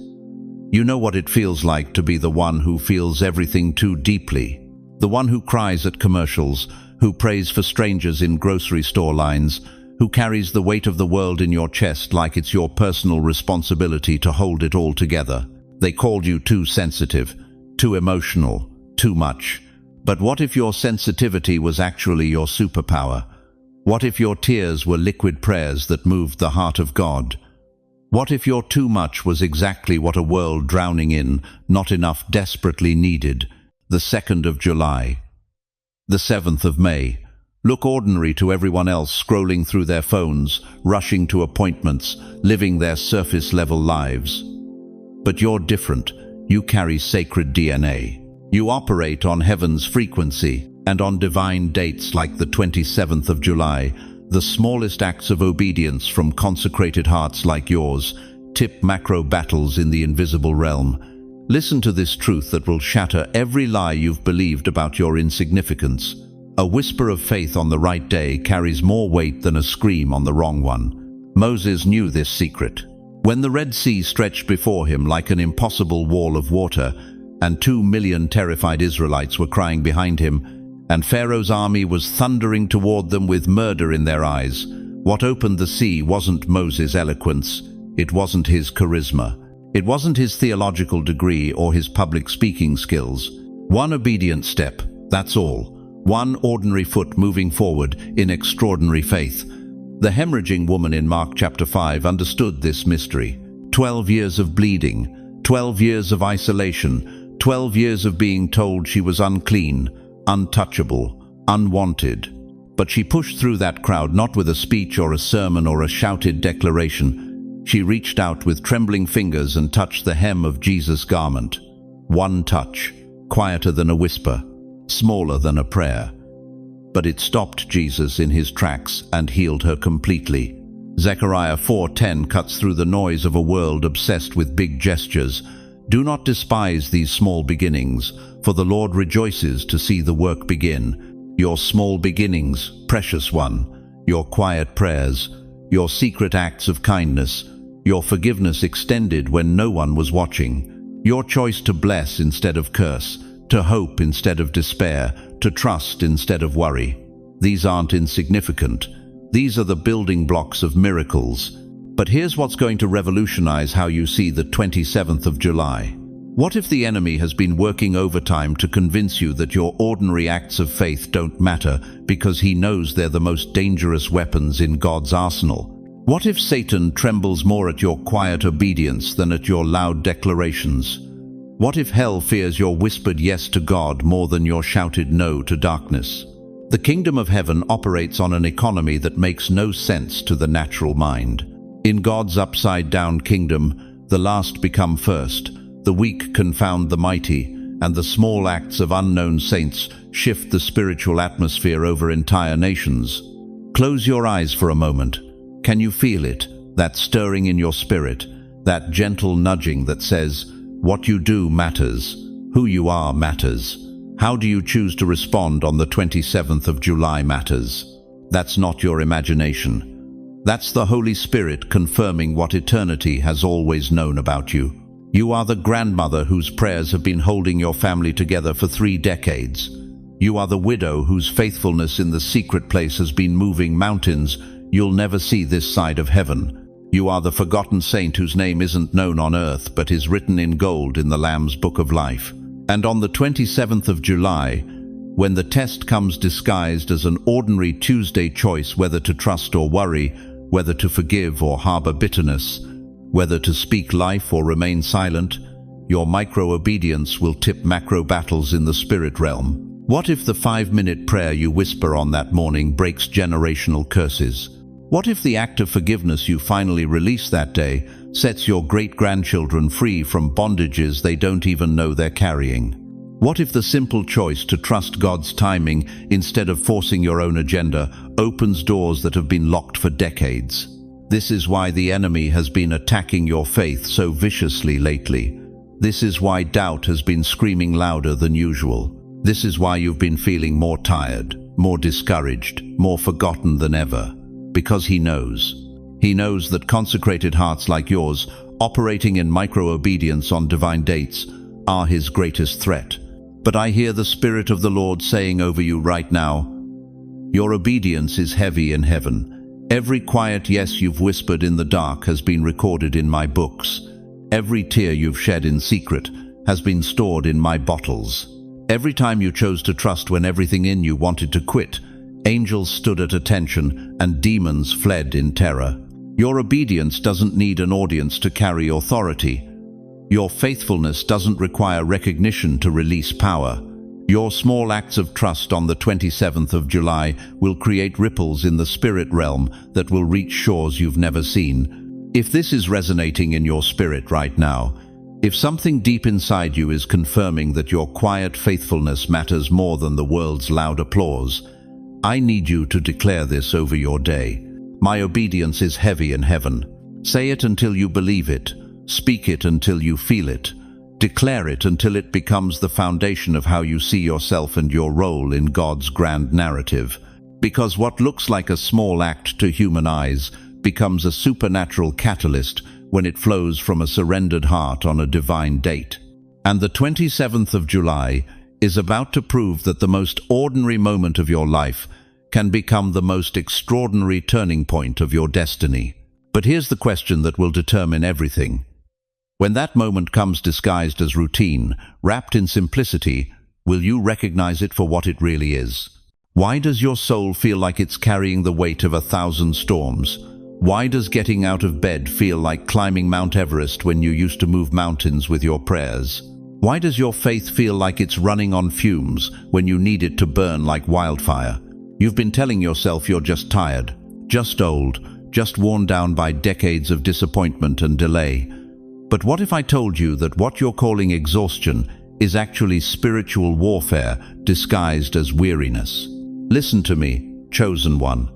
You know what it feels like to be the one who feels everything too deeply, the one who cries at commercials, who prays for strangers in grocery store lines, who carries the weight of the world in your chest like it's your personal responsibility to hold it all together. They called you too sensitive, too emotional, too much. But what if your sensitivity was actually your superpower? What if your tears were liquid prayers that moved the heart of God? What if your too much was exactly what a world drowning in, not enough, desperately needed? The 2nd of July. The 7th of May. Look ordinary to everyone else, scrolling through their phones, rushing to appointments, living their surface-level lives. But you're different. You carry sacred DNA. You operate on heaven's frequency, and on divine dates like the 27th of July, the smallest acts of obedience from consecrated hearts like yours tip macro battles in the invisible realm. Listen to this truth that will shatter every lie you've believed about your insignificance. A whisper of faith on the right day carries more weight than a scream on the wrong one. Moses knew this secret. When the Red Sea stretched before him like an impossible wall of water, and 2 million terrified Israelites were crying behind him, and Pharaoh's army was thundering toward them with murder in their eyes, what opened the sea wasn't Moses' eloquence, it wasn't his charisma, it wasn't his theological degree or his public speaking skills. One obedient step, that's all. One ordinary foot moving forward in extraordinary faith. The hemorrhaging woman in Mark chapter 5 understood this mystery. 12 years of bleeding, 12 years of isolation, 12 years of being told she was unclean, untouchable, unwanted. But she pushed through that crowd not with a speech or a sermon or a shouted declaration. She reached out with trembling fingers and touched the hem of Jesus' garment. One touch, quieter than a whisper, smaller than a prayer. But it stopped Jesus in his tracks and healed her completely. Zechariah 4:10 cuts through the noise of a world obsessed with big gestures. Do not despise these small beginnings, for the Lord rejoices to see the work begin. Your small beginnings, precious one, your quiet prayers, your secret acts of kindness, your forgiveness extended when no one was watching, your choice to bless instead of curse, to hope instead of despair, to trust instead of worry. These aren't insignificant. These are the building blocks of miracles. But here's what's going to revolutionize how you see the 27th of July. What if the enemy has been working overtime to convince you that your ordinary acts of faith don't matter because he knows they're the most dangerous weapons in God's arsenal? What if Satan trembles more at your quiet obedience than at your loud declarations? What if hell fears your whispered yes to God more than your shouted no to darkness? The kingdom of heaven operates on an economy that makes no sense to the natural mind. In God's upside-down kingdom, the last become first, the weak confound the mighty, and the small acts of unknown saints shift the spiritual atmosphere over entire nations. Close your eyes for a moment. Can you feel it, that stirring in your spirit, that gentle nudging that says, what you do matters, who you are matters. How do you choose to respond on the 27th of July matters. That's not your imagination. That's the Holy Spirit confirming what eternity has always known about you. You are the grandmother whose prayers have been holding your family together for 3 decades. You are the widow whose faithfulness in the secret place has been moving mountains you'll never see this side of heaven. You are the forgotten saint whose name isn't known on earth but is written in gold in the Lamb's Book of Life. And on the 27th of July, when the test comes disguised as an ordinary Tuesday choice whether to trust or worry, whether to forgive or harbor bitterness, whether to speak life or remain silent, your micro-obedience will tip macro battles in the spirit realm. What if the 5-minute prayer you whisper on that morning breaks generational curses? What if the act of forgiveness you finally release that day sets your great-grandchildren free from bondages they don't even know they're carrying? What if the simple choice to trust God's timing instead of forcing your own agenda opens doors that have been locked for decades? This is why the enemy has been attacking your faith so viciously lately. This is why doubt has been screaming louder than usual. This is why you've been feeling more tired, more discouraged, more forgotten than ever. Because he knows. He knows that consecrated hearts like yours, operating in micro-obedience on divine dates, are his greatest threat. But I hear the Spirit of the Lord saying over you right now, Your obedience is heavy in heaven. Every quiet yes you've whispered in the dark has been recorded in my books. Every tear you've shed in secret has been stored in my bottles. Every time you chose to trust when everything in you wanted to quit, angels stood at attention and demons fled in terror. Your obedience doesn't need an audience to carry authority. Your faithfulness doesn't require recognition to release power. Your small acts of trust on the 27th of July will create ripples in the spirit realm that will reach shores you've never seen. If this is resonating in your spirit right now, if something deep inside you is confirming that your quiet faithfulness matters more than the world's loud applause, I need you to declare this over your day. My obedience is heavy in heaven. Say it until you believe it. Speak it until you feel it. Declare it until it becomes the foundation of how you see yourself and your role in God's grand narrative. Because what looks like a small act to human eyes becomes a supernatural catalyst when it flows from a surrendered heart on a divine date. And the 27th of July is about to prove that the most ordinary moment of your life can become the most extraordinary turning point of your destiny. But here's the question that will determine everything. When that moment comes disguised as routine, wrapped in simplicity, will you recognize it for what it really is? Why does your soul feel like it's carrying the weight of 1,000 storms? Why does getting out of bed feel like climbing Mount Everest when you used to move mountains with your prayers? Why does your faith feel like it's running on fumes when you need it to burn like wildfire? You've been telling yourself you're just tired, just old, just worn down by decades of disappointment and delay. But what if I told you that what you're calling exhaustion is actually spiritual warfare disguised as weariness? Listen to me, chosen one.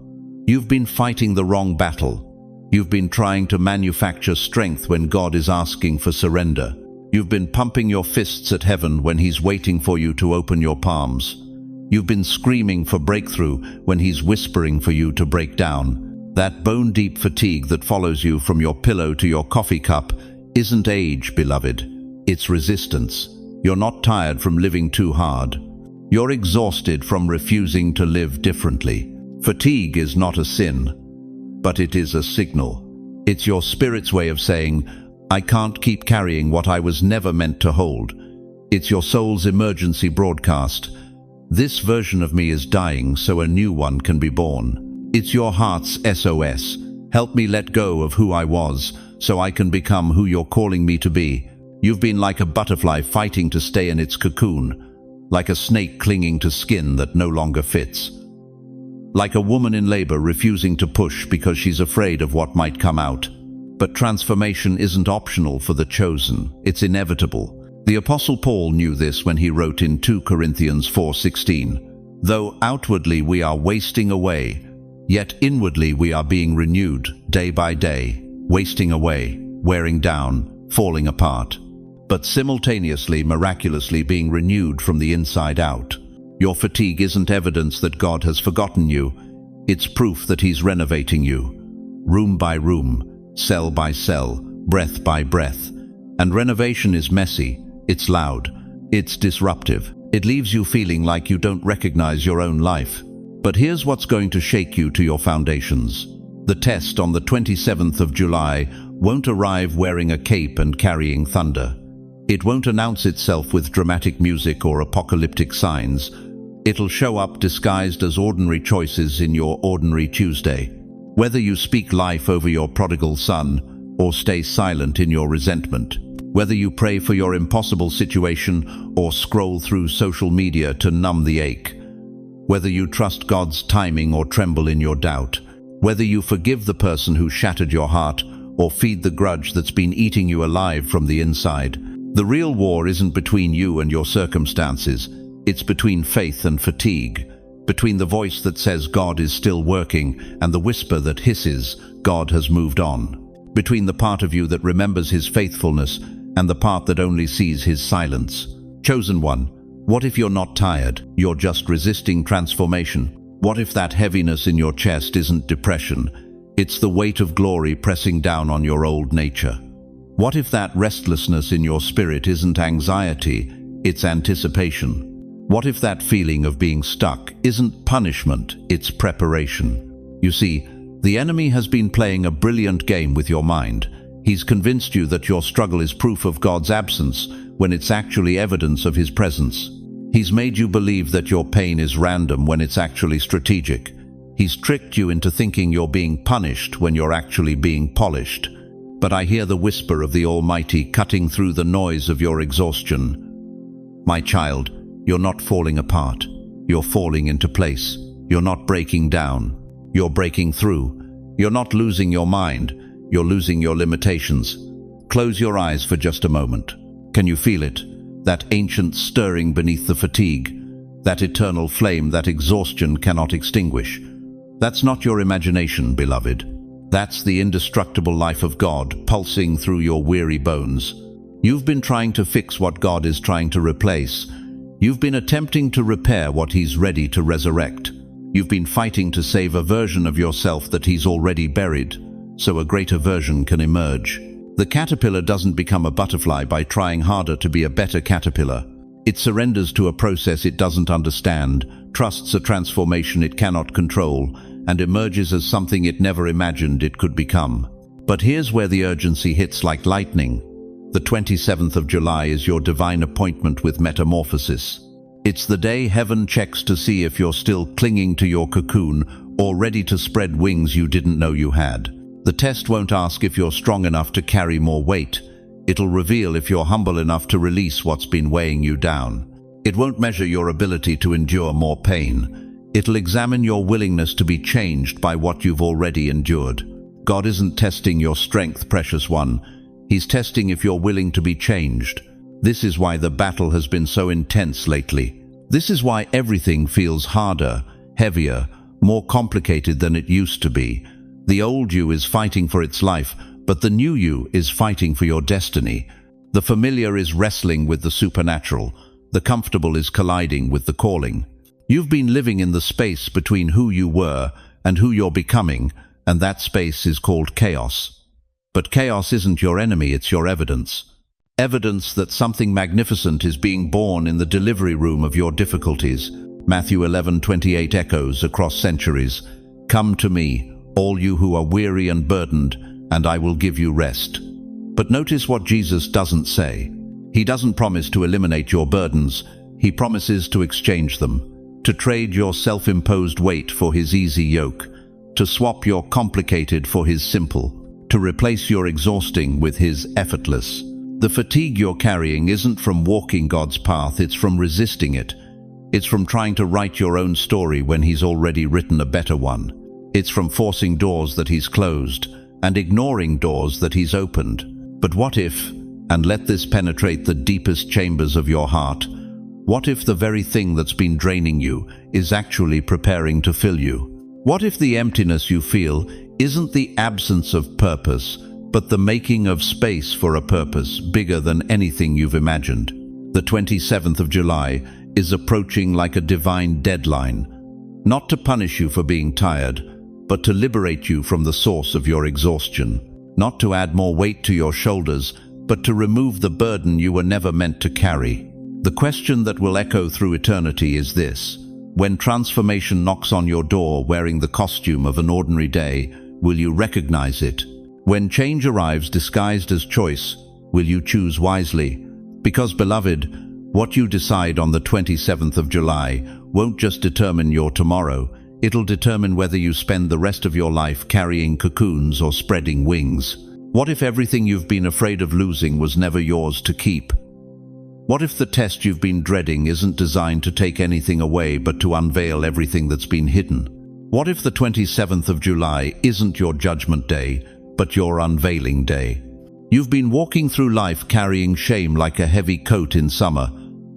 You've been fighting the wrong battle. You've been trying to manufacture strength when God is asking for surrender. You've been pumping your fists at heaven when He's waiting for you to open your palms. You've been screaming for breakthrough when He's whispering for you to break down. That bone-deep fatigue that follows you from your pillow to your coffee cup isn't age, beloved. It's resistance. You're not tired from living too hard. You're exhausted from refusing to live differently. Fatigue is not a sin, but it is a signal. It's your spirit's way of saying, I can't keep carrying what I was never meant to hold. It's your soul's emergency broadcast. This version of me is dying so a new one can be born. It's your heart's SOS. Help me let go of who I was so I can become who you're calling me to be. You've been like a butterfly fighting to stay in its cocoon, like a snake clinging to skin that no longer fits, like a woman in labor refusing to push because she's afraid of what might come out. But transformation isn't optional for the chosen, it's inevitable. The Apostle Paul knew this when he wrote in 2 Corinthians 4:16, though outwardly we are wasting away, yet inwardly we are being renewed day by day, wasting away, wearing down, falling apart, but simultaneously, miraculously being renewed from the inside out. Your fatigue isn't evidence that God has forgotten you. It's proof that He's renovating you, room by room, cell by cell, breath by breath. And renovation is messy, it's loud, it's disruptive. It leaves you feeling like you don't recognize your own life. But here's what's going to shake you to your foundations. The test on the 27th of July won't arrive wearing a cape and carrying thunder. It won't announce itself with dramatic music or apocalyptic signs. It'll show up disguised as ordinary choices in your ordinary Tuesday. Whether you speak life over your prodigal son or stay silent in your resentment, whether you pray for your impossible situation or scroll through social media to numb the ache, whether you trust God's timing or tremble in your doubt, whether you forgive the person who shattered your heart or feed the grudge that's been eating you alive from the inside. The real war isn't between you and your circumstances. It's between faith and fatigue, between the voice that says God is still working and the whisper that hisses God has moved on, between the part of you that remembers His faithfulness and the part that only sees His silence. Chosen one, what if you're not tired? You're just resisting transformation. What if that heaviness in your chest isn't depression? It's the weight of glory pressing down on your old nature. What if that restlessness in your spirit isn't anxiety, it's anticipation? What if that feeling of being stuck isn't punishment, it's preparation? You see, the enemy has been playing a brilliant game with your mind. He's convinced you that your struggle is proof of God's absence, when it's actually evidence of His presence. He's made you believe that your pain is random when it's actually strategic. He's tricked you into thinking you're being punished when you're actually being polished. But I hear the whisper of the Almighty cutting through the noise of your exhaustion. My child, you're not falling apart. You're falling into place. You're not breaking down. You're breaking through. You're not losing your mind. You're losing your limitations. Close your eyes for just a moment. Can you feel it? That ancient stirring beneath the fatigue. That eternal flame that exhaustion cannot extinguish. That's not your imagination, beloved. That's the indestructible life of God pulsing through your weary bones. You've been trying to fix what God is trying to replace. You've been attempting to repair what He's ready to resurrect. You've been fighting to save a version of yourself that He's already buried, so a greater version can emerge. The caterpillar doesn't become a butterfly by trying harder to be a better caterpillar. It surrenders to a process it doesn't understand, trusts a transformation it cannot control, and emerges as something it never imagined it could become. But here's where the urgency hits like lightning. The 27th of July is your divine appointment with metamorphosis. It's the day heaven checks to see if you're still clinging to your cocoon or ready to spread wings you didn't know you had. The test won't ask if you're strong enough to carry more weight. It'll reveal if you're humble enough to release what's been weighing you down. It won't measure your ability to endure more pain. It'll examine your willingness to be changed by what you've already endured. God isn't testing your strength, precious one. He's testing if you're willing to be changed. This is why the battle has been so intense lately. This is why everything feels harder, heavier, more complicated than it used to be. The old you is fighting for its life, but the new you is fighting for your destiny. The familiar is wrestling with the supernatural. The comfortable is colliding with the calling. You've been living in the space between who you were and who you're becoming, and that space is called chaos. But chaos isn't your enemy, it's your evidence. Evidence that something magnificent is being born in the delivery room of your difficulties. Matthew 11:28 echoes across centuries. Come to me, all you who are weary and burdened, and I will give you rest. But notice what Jesus doesn't say. He doesn't promise to eliminate your burdens. He promises to exchange them, to trade your self-imposed weight for His easy yoke, to swap your complicated for His simple, to replace your exhausting with His effortless. The fatigue you're carrying isn't from walking God's path, it's from resisting it. It's from trying to write your own story when He's already written a better one. It's from forcing doors that He's closed and ignoring doors that He's opened. But what if, and let this penetrate the deepest chambers of your heart, what if the very thing that's been draining you is actually preparing to fill you? What if the emptiness you feel isn't the absence of purpose, but the making of space for a purpose bigger than anything you've imagined? The 27th of July is approaching like a divine deadline, not to punish you for being tired, but to liberate you from the source of your exhaustion, not to add more weight to your shoulders, but to remove the burden you were never meant to carry. The question that will echo through eternity is this: when transformation knocks on your door wearing the costume of an ordinary day, will you recognize it? When change arrives disguised as choice, will you choose wisely? Because, beloved, what you decide on the 27th of July won't just determine your tomorrow, it'll determine whether you spend the rest of your life carrying cocoons or spreading wings. What if everything you've been afraid of losing was never yours to keep? What if the test you've been dreading isn't designed to take anything away but to unveil everything that's been hidden? What if the 27th of July isn't your judgment day, but your unveiling day? You've been walking through life carrying shame like a heavy coat in summer.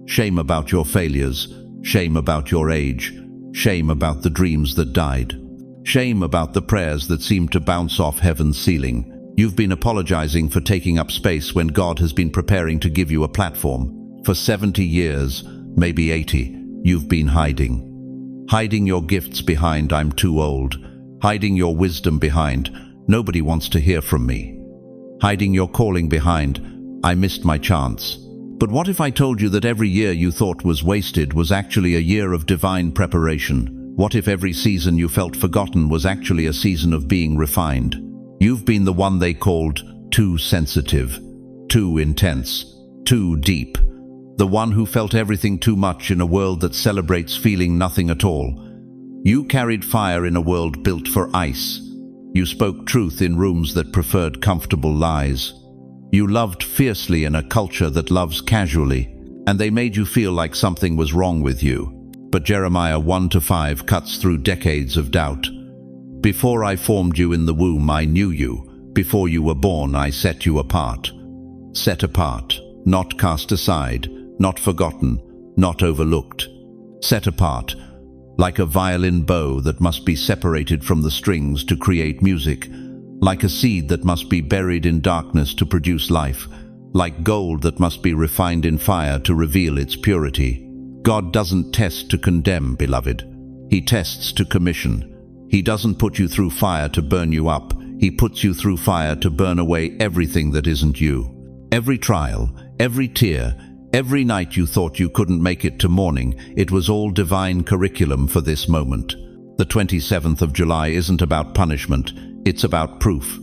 Shame about your failures, shame about your age, shame about the dreams that died, shame about the prayers that seemed to bounce off heaven's ceiling. You've been apologizing for taking up space when God has been preparing to give you a platform. For 70 years, maybe 80, you've been hiding. Hiding your gifts behind "I'm too old." Hiding your wisdom behind "nobody wants to hear from me." Hiding your calling behind "I missed my chance." But what if I told you that every year you thought was wasted was actually a year of divine preparation? What if every season you felt forgotten was actually a season of being refined? You've been the one they called too sensitive, too intense, too deep. The one who felt everything too much in a world that celebrates feeling nothing at all. You carried fire in a world built for ice. You spoke truth in rooms that preferred comfortable lies. You loved fiercely in a culture that loves casually, and they made you feel like something was wrong with you. But Jeremiah 1-5 cuts through decades of doubt. Before I formed you in the womb, I knew you. Before you were born, I set you apart. Set apart, not cast aside, not forgotten, not overlooked. Set apart, like a violin bow that must be separated from the strings to create music, like a seed that must be buried in darkness to produce life, like gold that must be refined in fire to reveal its purity. God doesn't test to condemn, beloved. He tests to commission. He doesn't put you through fire to burn you up. He puts you through fire to burn away everything that isn't you. Every trial, every tear, every night you thought you couldn't make it to morning, it was all divine curriculum for this moment. The 27th of July isn't about punishment, it's about proof.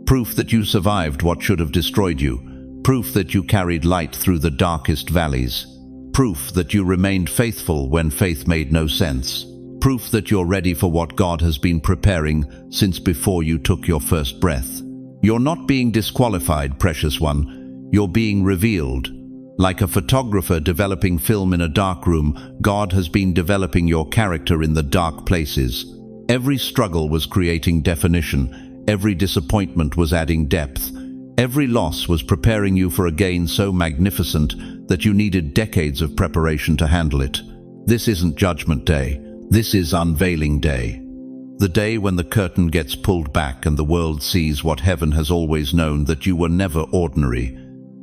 Proof that you survived what should have destroyed you. Proof that you carried light through the darkest valleys. Proof that you remained faithful when faith made no sense. Proof that you're ready for what God has been preparing since before you took your first breath. You're not being disqualified, precious one. You're being revealed. Like a photographer developing film in a dark room, God has been developing your character in the dark places. Every struggle was creating definition. Every disappointment was adding depth. Every loss was preparing you for a gain so magnificent that you needed decades of preparation to handle it. This isn't Judgment Day. This is Unveiling Day. The day when the curtain gets pulled back and the world sees what heaven has always known, that you were never ordinary.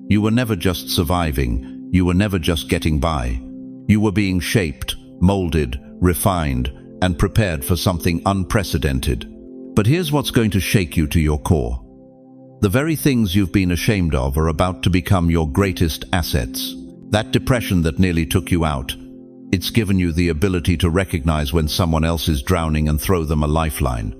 You were never just surviving. You were never just getting by. You were being shaped, molded, refined, and prepared for something unprecedented. But here's what's going to shake you to your core. The very things you've been ashamed of are about to become your greatest assets. That depression that nearly took you out, it's given you the ability to recognize when someone else is drowning and throw them a lifeline.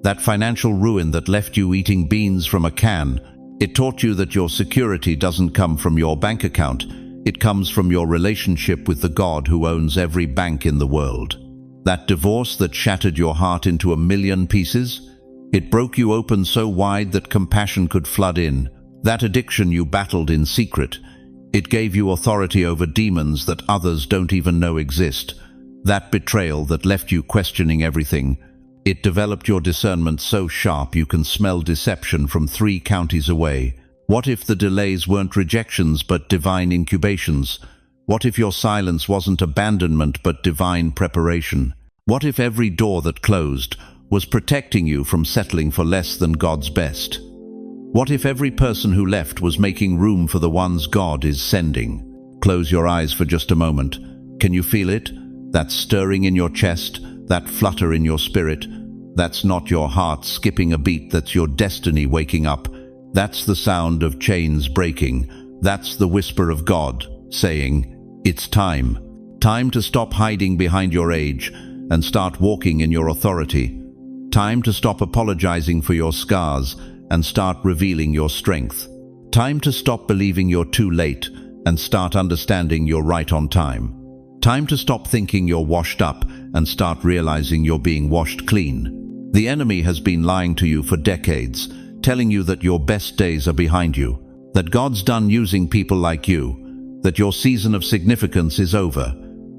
That financial ruin that left you eating beans from a can, it taught you that your security doesn't come from your bank account. It comes from your relationship with the God who owns every bank in the world. That divorce that shattered your heart into a million pieces, it broke you open so wide that compassion could flood in. That addiction you battled in secret, it gave you authority over demons that others don't even know exist. That betrayal that left you questioning everything, it developed your discernment so sharp you can smell deception from 3 counties away. What if the delays weren't rejections but divine incubations? What if your silence wasn't abandonment but divine preparation? What if every door that closed was protecting you from settling for less than God's best? What if every person who left was making room for the ones God is sending? Close your eyes for just a moment. Can you feel it? That stirring in your chest, that flutter in your spirit. That's not your heart skipping a beat, that's your destiny waking up. That's the sound of chains breaking. That's the whisper of God saying, it's time. Time to stop hiding behind your age and start walking in your authority. Time to stop apologizing for your scars and start revealing your strength. Time to stop believing you're too late and start understanding you're right on time. Time to stop thinking you're washed up and start realizing you're being washed clean. The enemy has been lying to you for decades, telling you that your best days are behind you, that God's done using people like you, that your season of significance is over.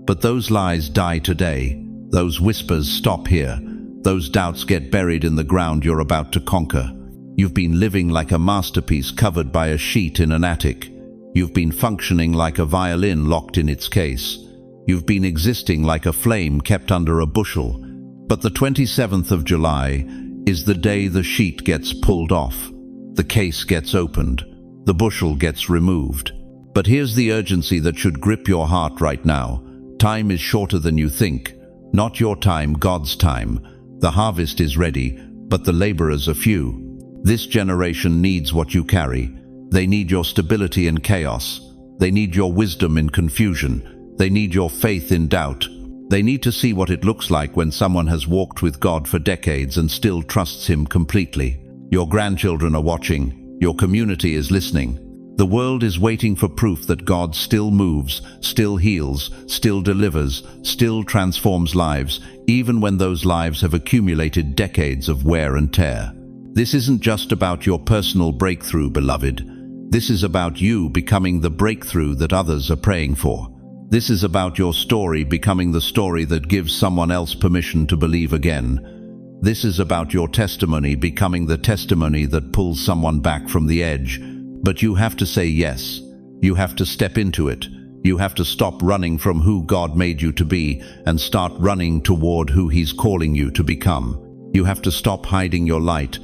But those lies die today. Those whispers stop here. Those doubts get buried in the ground you're about to conquer. You've been living like a masterpiece covered by a sheet in an attic. You've been functioning like a violin locked in its case. You've been existing like a flame kept under a bushel. But the 27th of July is the day the sheet gets pulled off. The case gets opened. The bushel gets removed. But here's the urgency that should grip your heart right now. Time is shorter than you think. Not your time, God's time. The harvest is ready, but the laborers are few. This generation needs what you carry. They need your stability in chaos. They need your wisdom in confusion. They need your faith in doubt. They need to see what it looks like when someone has walked with God for decades and still trusts Him completely. Your grandchildren are watching. Your community is listening. The world is waiting for proof that God still moves, still heals, still delivers, still transforms lives, even when those lives have accumulated decades of wear and tear. This isn't just about your personal breakthrough, beloved. This is about you becoming the breakthrough that others are praying for. This is about your story becoming the story that gives someone else permission to believe again. This is about your testimony becoming the testimony that pulls someone back from the edge. But you have to say yes. You have to step into it. You have to stop running from who God made you to be and start running toward who He's calling you to become. You have to stop hiding your light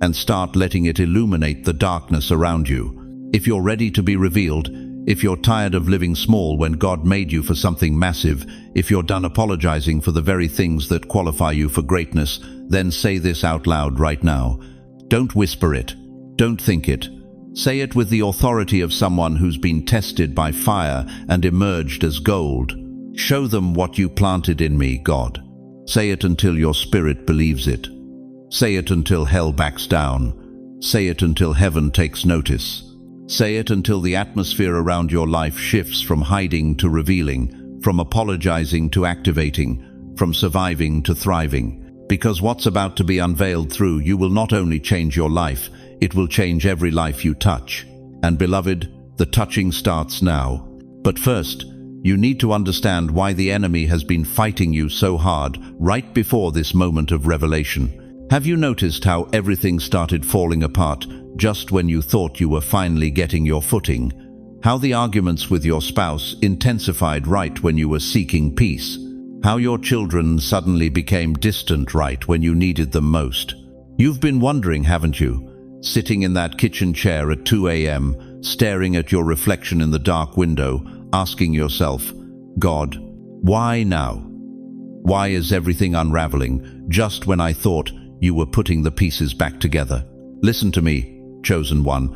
and start letting it illuminate the darkness around you. If you're ready to be revealed, if you're tired of living small when God made you for something massive, if you're done apologizing for the very things that qualify you for greatness, then say this out loud right now. Don't whisper it. Don't think it. Say it with the authority of someone who's been tested by fire and emerged as gold. Show them what you planted in me, God. Say it until your spirit believes it. Say it until hell backs down. Say it until heaven takes notice. Say it until the atmosphere around your life shifts from hiding to revealing, from apologizing to activating, from surviving to thriving. Because what's about to be unveiled through you will not only change your life, it will change every life you touch. And beloved, the touching starts now. But first, you need to understand why the enemy has been fighting you so hard right before this moment of revelation. Have you noticed how everything started falling apart just when you thought you were finally getting your footing? How the arguments with your spouse intensified right when you were seeking peace? How your children suddenly became distant right when you needed them most? You've been wondering, haven't you? Sitting in that kitchen chair at 2 a.m., staring at your reflection in the dark window, asking yourself, God, why now? Why is everything unraveling just when I thought you were putting the pieces back together? Listen to me, chosen one.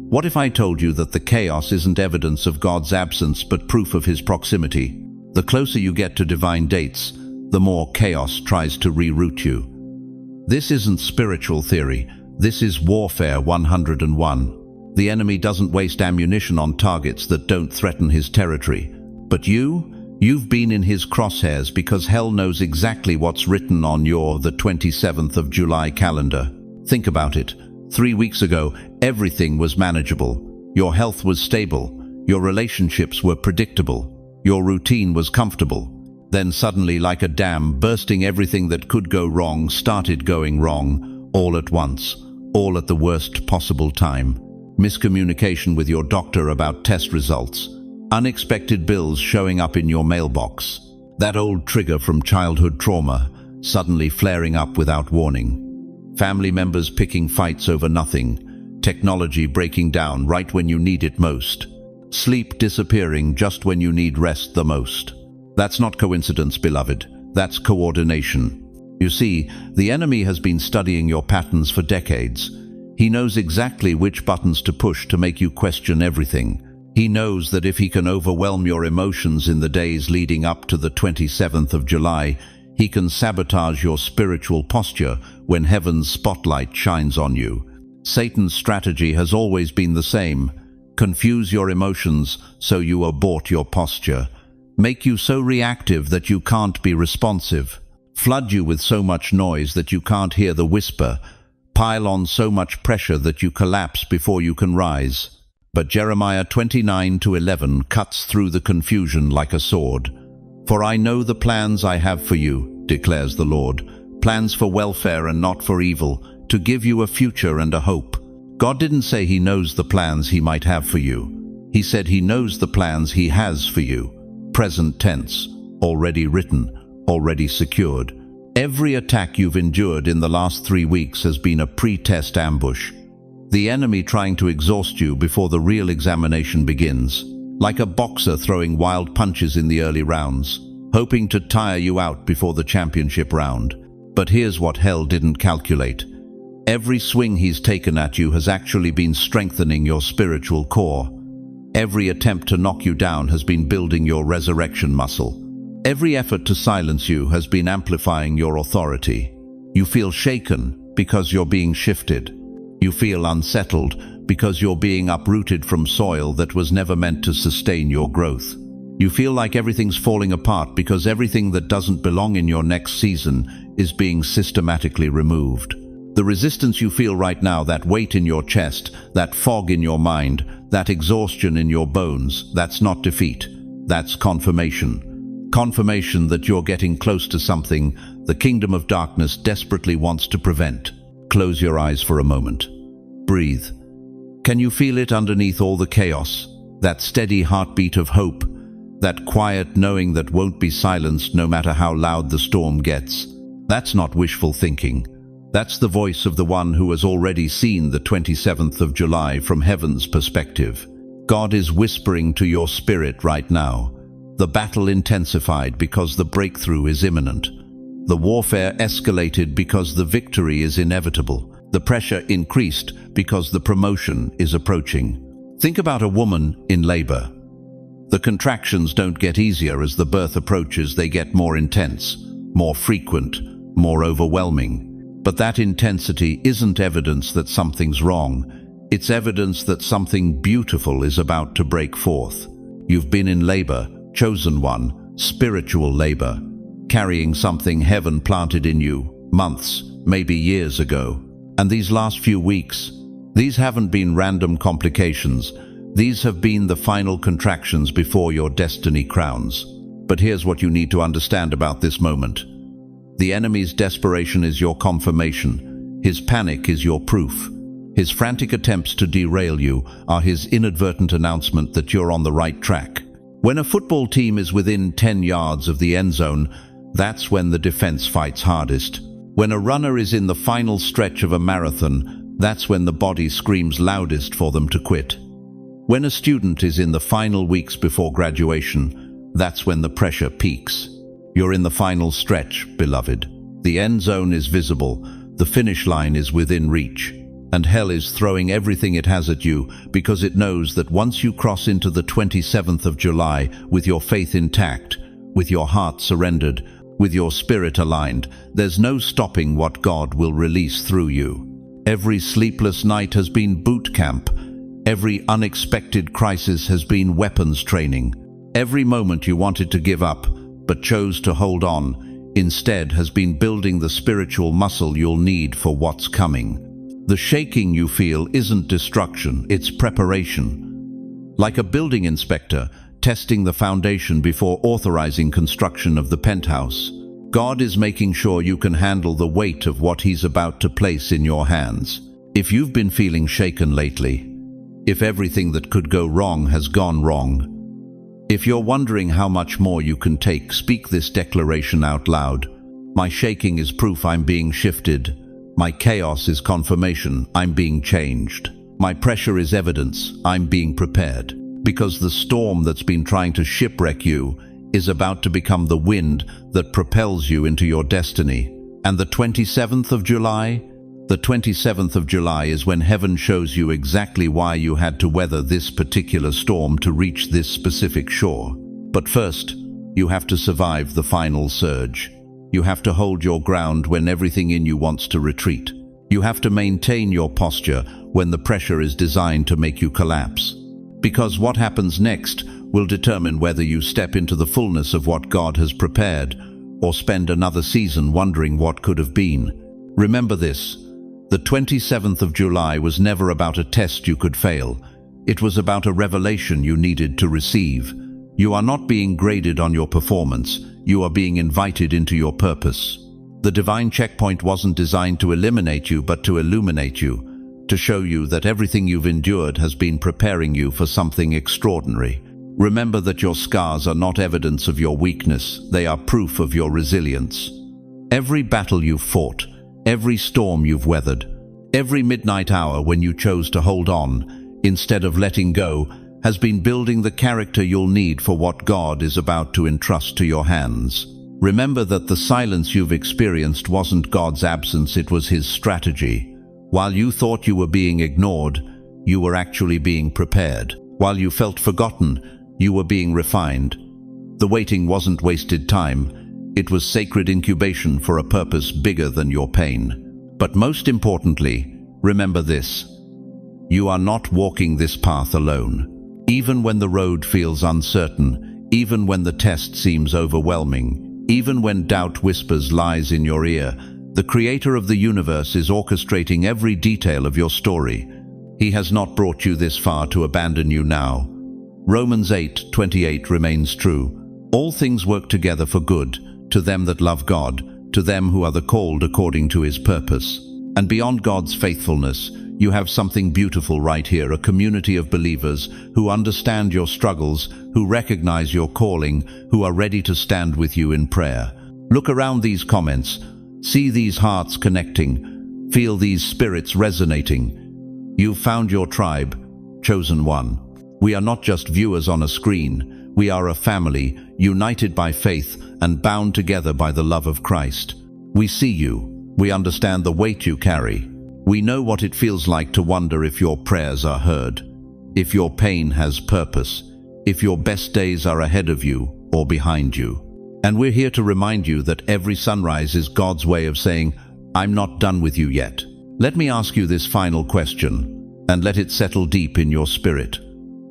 What if I told you that the chaos isn't evidence of God's absence but proof of His proximity? The closer you get to divine dates, the more chaos tries to reroute you. This isn't spiritual theory. This is Warfare 101. The enemy doesn't waste ammunition on targets that don't threaten his territory. But you've been in his crosshairs because hell knows exactly what's written on your the 27th of July calendar. Think about it. 3 weeks ago, everything was manageable. Your health was stable. Your relationships were predictable. Your routine was comfortable. Then suddenly, like a dam, bursting, everything that could go wrong started going wrong, all at once. All at the worst possible time. Miscommunication with your doctor about test results. Unexpected bills showing up in your mailbox. That old trigger from childhood trauma suddenly flaring up without warning. Family members picking fights over nothing. Technology breaking down right when you need it most. Sleep disappearing just when you need rest the most. That's not coincidence, beloved. That's coordination. You see, the enemy has been studying your patterns for decades. He knows exactly which buttons to push to make you question everything. He knows that if he can overwhelm your emotions in the days leading up to the 27th of July, he can sabotage your spiritual posture when heaven's spotlight shines on you. Satan's strategy has always been the same. Confuse your emotions so you abort your posture. Make you so reactive that you can't be responsive. Flood you with so much noise that you can't hear the whisper. Pile on so much pressure that you collapse before you can rise. But Jeremiah 29:11 cuts through the confusion like a sword. For I know the plans I have for you, declares the Lord, plans for welfare and not for evil, to give you a future and a hope. God didn't say He knows the plans He might have for you. He said He knows the plans He has for you. Present tense, already written, already secured. Every attack you've endured in the last 3 weeks has been a pre-test ambush. The enemy trying to exhaust you before the real examination begins. Like a boxer throwing wild punches in the early rounds, hoping to tire you out before the championship round. But here's what hell didn't calculate. Every swing he's taken at you has actually been strengthening your spiritual core. Every attempt to knock you down has been building your resurrection muscle. Every effort to silence you has been amplifying your authority. You feel shaken because you're being shifted. You feel unsettled because you're being uprooted from soil that was never meant to sustain your growth. You feel like everything's falling apart because everything that doesn't belong in your next season is being systematically removed. The resistance you feel right now, that weight in your chest, that fog in your mind, that exhaustion in your bones, that's not defeat. That's confirmation. Confirmation that you're getting close to something the kingdom of darkness desperately wants to prevent. Close your eyes for a moment. Breathe. Can you feel it underneath all the chaos? That steady heartbeat of hope, that quiet knowing that won't be silenced no matter how loud the storm gets. That's not wishful thinking. That's the voice of the one who has already seen the 27th of July from heaven's perspective. God is whispering to your spirit right now. The battle intensified because the breakthrough is imminent. The warfare escalated because the victory is inevitable. The pressure increased because the promotion is approaching. Think about a woman in labor. The contractions don't get easier as the birth approaches. They get more intense, more frequent, more overwhelming. But that intensity isn't evidence that something's wrong. It's evidence that something beautiful is about to break forth. You've been in labor, chosen one, spiritual labor, carrying something heaven planted in you months, maybe years ago. And these last few weeks, these haven't been random complications. These have been the final contractions before your destiny crowns. But here's what you need to understand about this moment. The enemy's desperation is your confirmation. His panic is your proof. His frantic attempts to derail you are his inadvertent announcement that you're on the right track. When a football team is within 10 yards of the end zone, that's when the defense fights hardest. When a runner is in the final stretch of a marathon, that's when the body screams loudest for them to quit. When a student is in the final weeks before graduation, that's when the pressure peaks. You're in the final stretch, beloved. The end zone is visible, the finish line is within reach, and hell is throwing everything it has at you because it knows that once you cross into the 27th of July with your faith intact, with your heart surrendered, with your spirit aligned, there's no stopping what God will release through you. Every sleepless night has been boot camp. Every unexpected crisis has been weapons training. Every moment you wanted to give up, but chose to hold on, instead has been building the spiritual muscle you'll need for what's coming. The shaking you feel isn't destruction, it's preparation. Like a building inspector testing the foundation before authorizing construction of the penthouse, God is making sure you can handle the weight of what He's about to place in your hands. If you've been feeling shaken lately, if everything that could go wrong has gone wrong, if you're wondering how much more you can take, speak this declaration out loud. My shaking is proof I'm being shifted. My chaos is confirmation I'm being changed. My pressure is evidence I'm being prepared. Because the storm that's been trying to shipwreck you is about to become the wind that propels you into your destiny. And the 27th of July? The 27th of July is when heaven shows you exactly why you had to weather this particular storm to reach this specific shore. But first, you have to survive the final surge. You have to hold your ground when everything in you wants to retreat. You have to maintain your posture when the pressure is designed to make you collapse. Because what happens next will determine whether you step into the fullness of what God has prepared or spend another season wondering what could have been. Remember this. The 27th of July was never about a test you could fail. It was about a revelation you needed to receive. You are not being graded on your performance. You are being invited into your purpose. The divine checkpoint wasn't designed to eliminate you, but to illuminate you, to show you that everything you've endured has been preparing you for something extraordinary. Remember that your scars are not evidence of your weakness. They are proof of your resilience. Every battle you've fought, every storm you've weathered, every midnight hour when you chose to hold on instead of letting go has been building the character you'll need for what God is about to entrust to your hands. Remember that the silence you've experienced wasn't God's absence, it was His strategy. While you thought you were being ignored, you were actually being prepared. While you felt forgotten, you were being refined. The waiting wasn't wasted time. It was sacred incubation for a purpose bigger than your pain. But most importantly, remember this: you are not walking this path alone. Even when the road feels uncertain, even when the test seems overwhelming, even when doubt whispers lies in your ear, the Creator of the universe is orchestrating every detail of your story. He has not brought you this far to abandon you now. Romans 8:28 remains true. All things work together for good, to them that love God, to them who are the called according to His purpose. And beyond God's faithfulness, you have something beautiful right here, a community of believers who understand your struggles, who recognize your calling, who are ready to stand with you in prayer. Look around these comments. See these hearts connecting. Feel these spirits resonating. You've found your tribe, chosen one. We are not just viewers on a screen. We are a family, united by faith and bound together by the love of Christ. We see you. We understand the weight you carry. We know what it feels like to wonder if your prayers are heard, if your pain has purpose, if your best days are ahead of you or behind you. And we're here to remind you that every sunrise is God's way of saying, I'm not done with you yet. Let me ask you this final question, and let it settle deep in your spirit.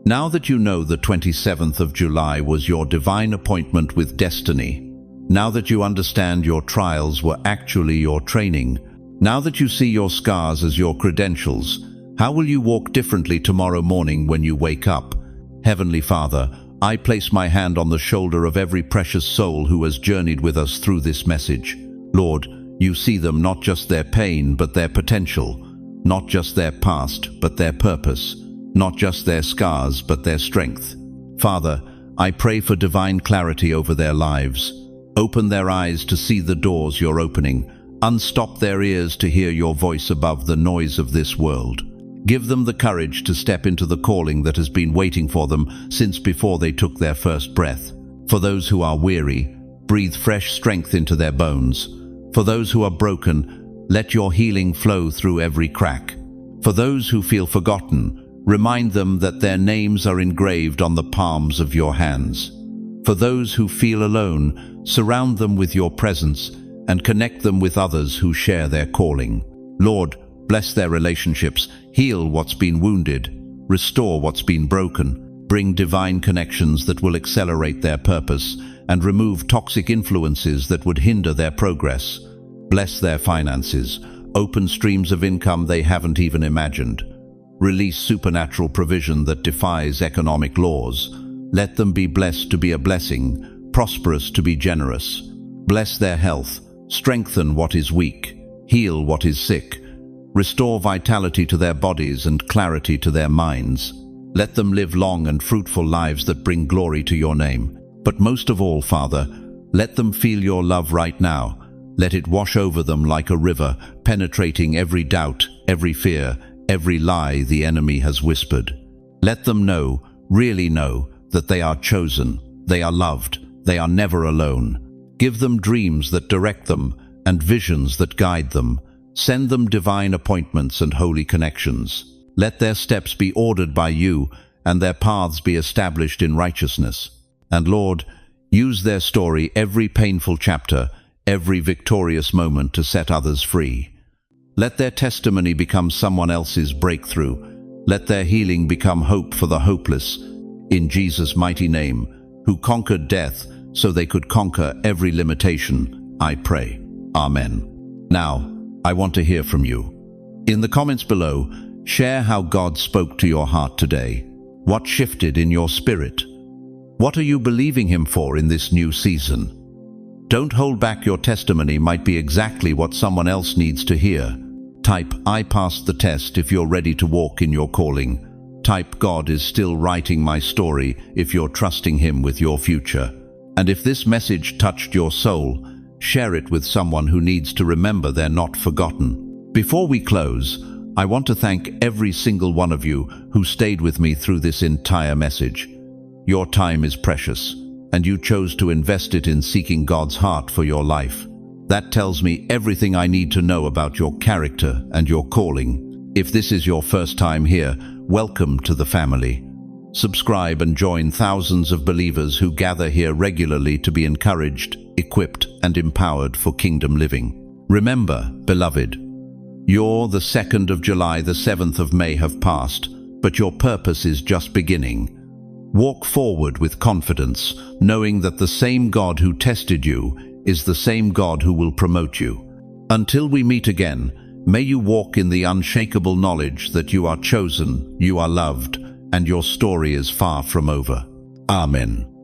Now that you know the 27th of July was your divine appointment with destiny, now that you understand your trials were actually your training, now that you see your scars as your credentials, how will you walk differently tomorrow morning when you wake up? Heavenly Father, I place my hand on the shoulder of every precious soul who has journeyed with us through this message. Lord, you see them, not just their pain, but their potential, not just their past, but their purpose, not just their scars, but their strength. Father, I pray for divine clarity over their lives. Open their eyes to see the doors you're opening. Unstop their ears to hear your voice above the noise of this world. Give them the courage to step into the calling that has been waiting for them since before they took their first breath. For those who are weary, breathe fresh strength into their bones. For those who are broken, let your healing flow through every crack. For those who feel forgotten, remind them that their names are engraved on the palms of your hands. For those who feel alone, surround them with your presence and connect them with others who share their calling. Lord, bless their relationships, heal what's been wounded, restore what's been broken, bring divine connections that will accelerate their purpose, and remove toxic influences that would hinder their progress. Bless their finances, open streams of income they haven't even imagined. Release supernatural provision that defies economic laws. Let them be blessed to be a blessing, prosperous to be generous. Bless their health, strengthen what is weak, heal what is sick, restore vitality to their bodies and clarity to their minds. Let them live long and fruitful lives that bring glory to your name. But most of all, Father, let them feel your love right now. Let it wash over them like a river, penetrating every doubt, every fear, every lie the enemy has whispered. Let them know, really know, that they are chosen, they are loved, they are never alone. Give them dreams that direct them and visions that guide them. Send them divine appointments and holy connections. Let their steps be ordered by you and their paths be established in righteousness. And Lord, use their story, every painful chapter, every victorious moment to set others free. Let their testimony become someone else's breakthrough. Let their healing become hope for the hopeless. In Jesus' mighty name, who conquered death so they could conquer every limitation, I pray. Amen. Now, I want to hear from you. In the comments below, share how God spoke to your heart today. What shifted in your spirit? What are you believing Him for in this new season? Don't hold back, your testimony might be exactly what someone else needs to hear. Type, I passed the test if you're ready to walk in your calling. Type, God is still writing my story if you're trusting Him with your future. And if this message touched your soul, share it with someone who needs to remember they're not forgotten. Before we close, I want to thank every single one of you who stayed with me through this entire message. Your time is precious, and you chose to invest it in seeking God's heart for your life. That tells me everything I need to know about your character and your calling. If this is your first time here, welcome to the family. Subscribe and join thousands of believers who gather here regularly to be encouraged, equipped, and empowered for kingdom living. Remember, beloved, the 2nd of July, the 7th of May have passed, but your purpose is just beginning. Walk forward with confidence, knowing that the same God who tested you is the same God who will promote you. Until we meet again, may you walk in the unshakable knowledge that you are chosen, you are loved, and your story is far from over. Amen.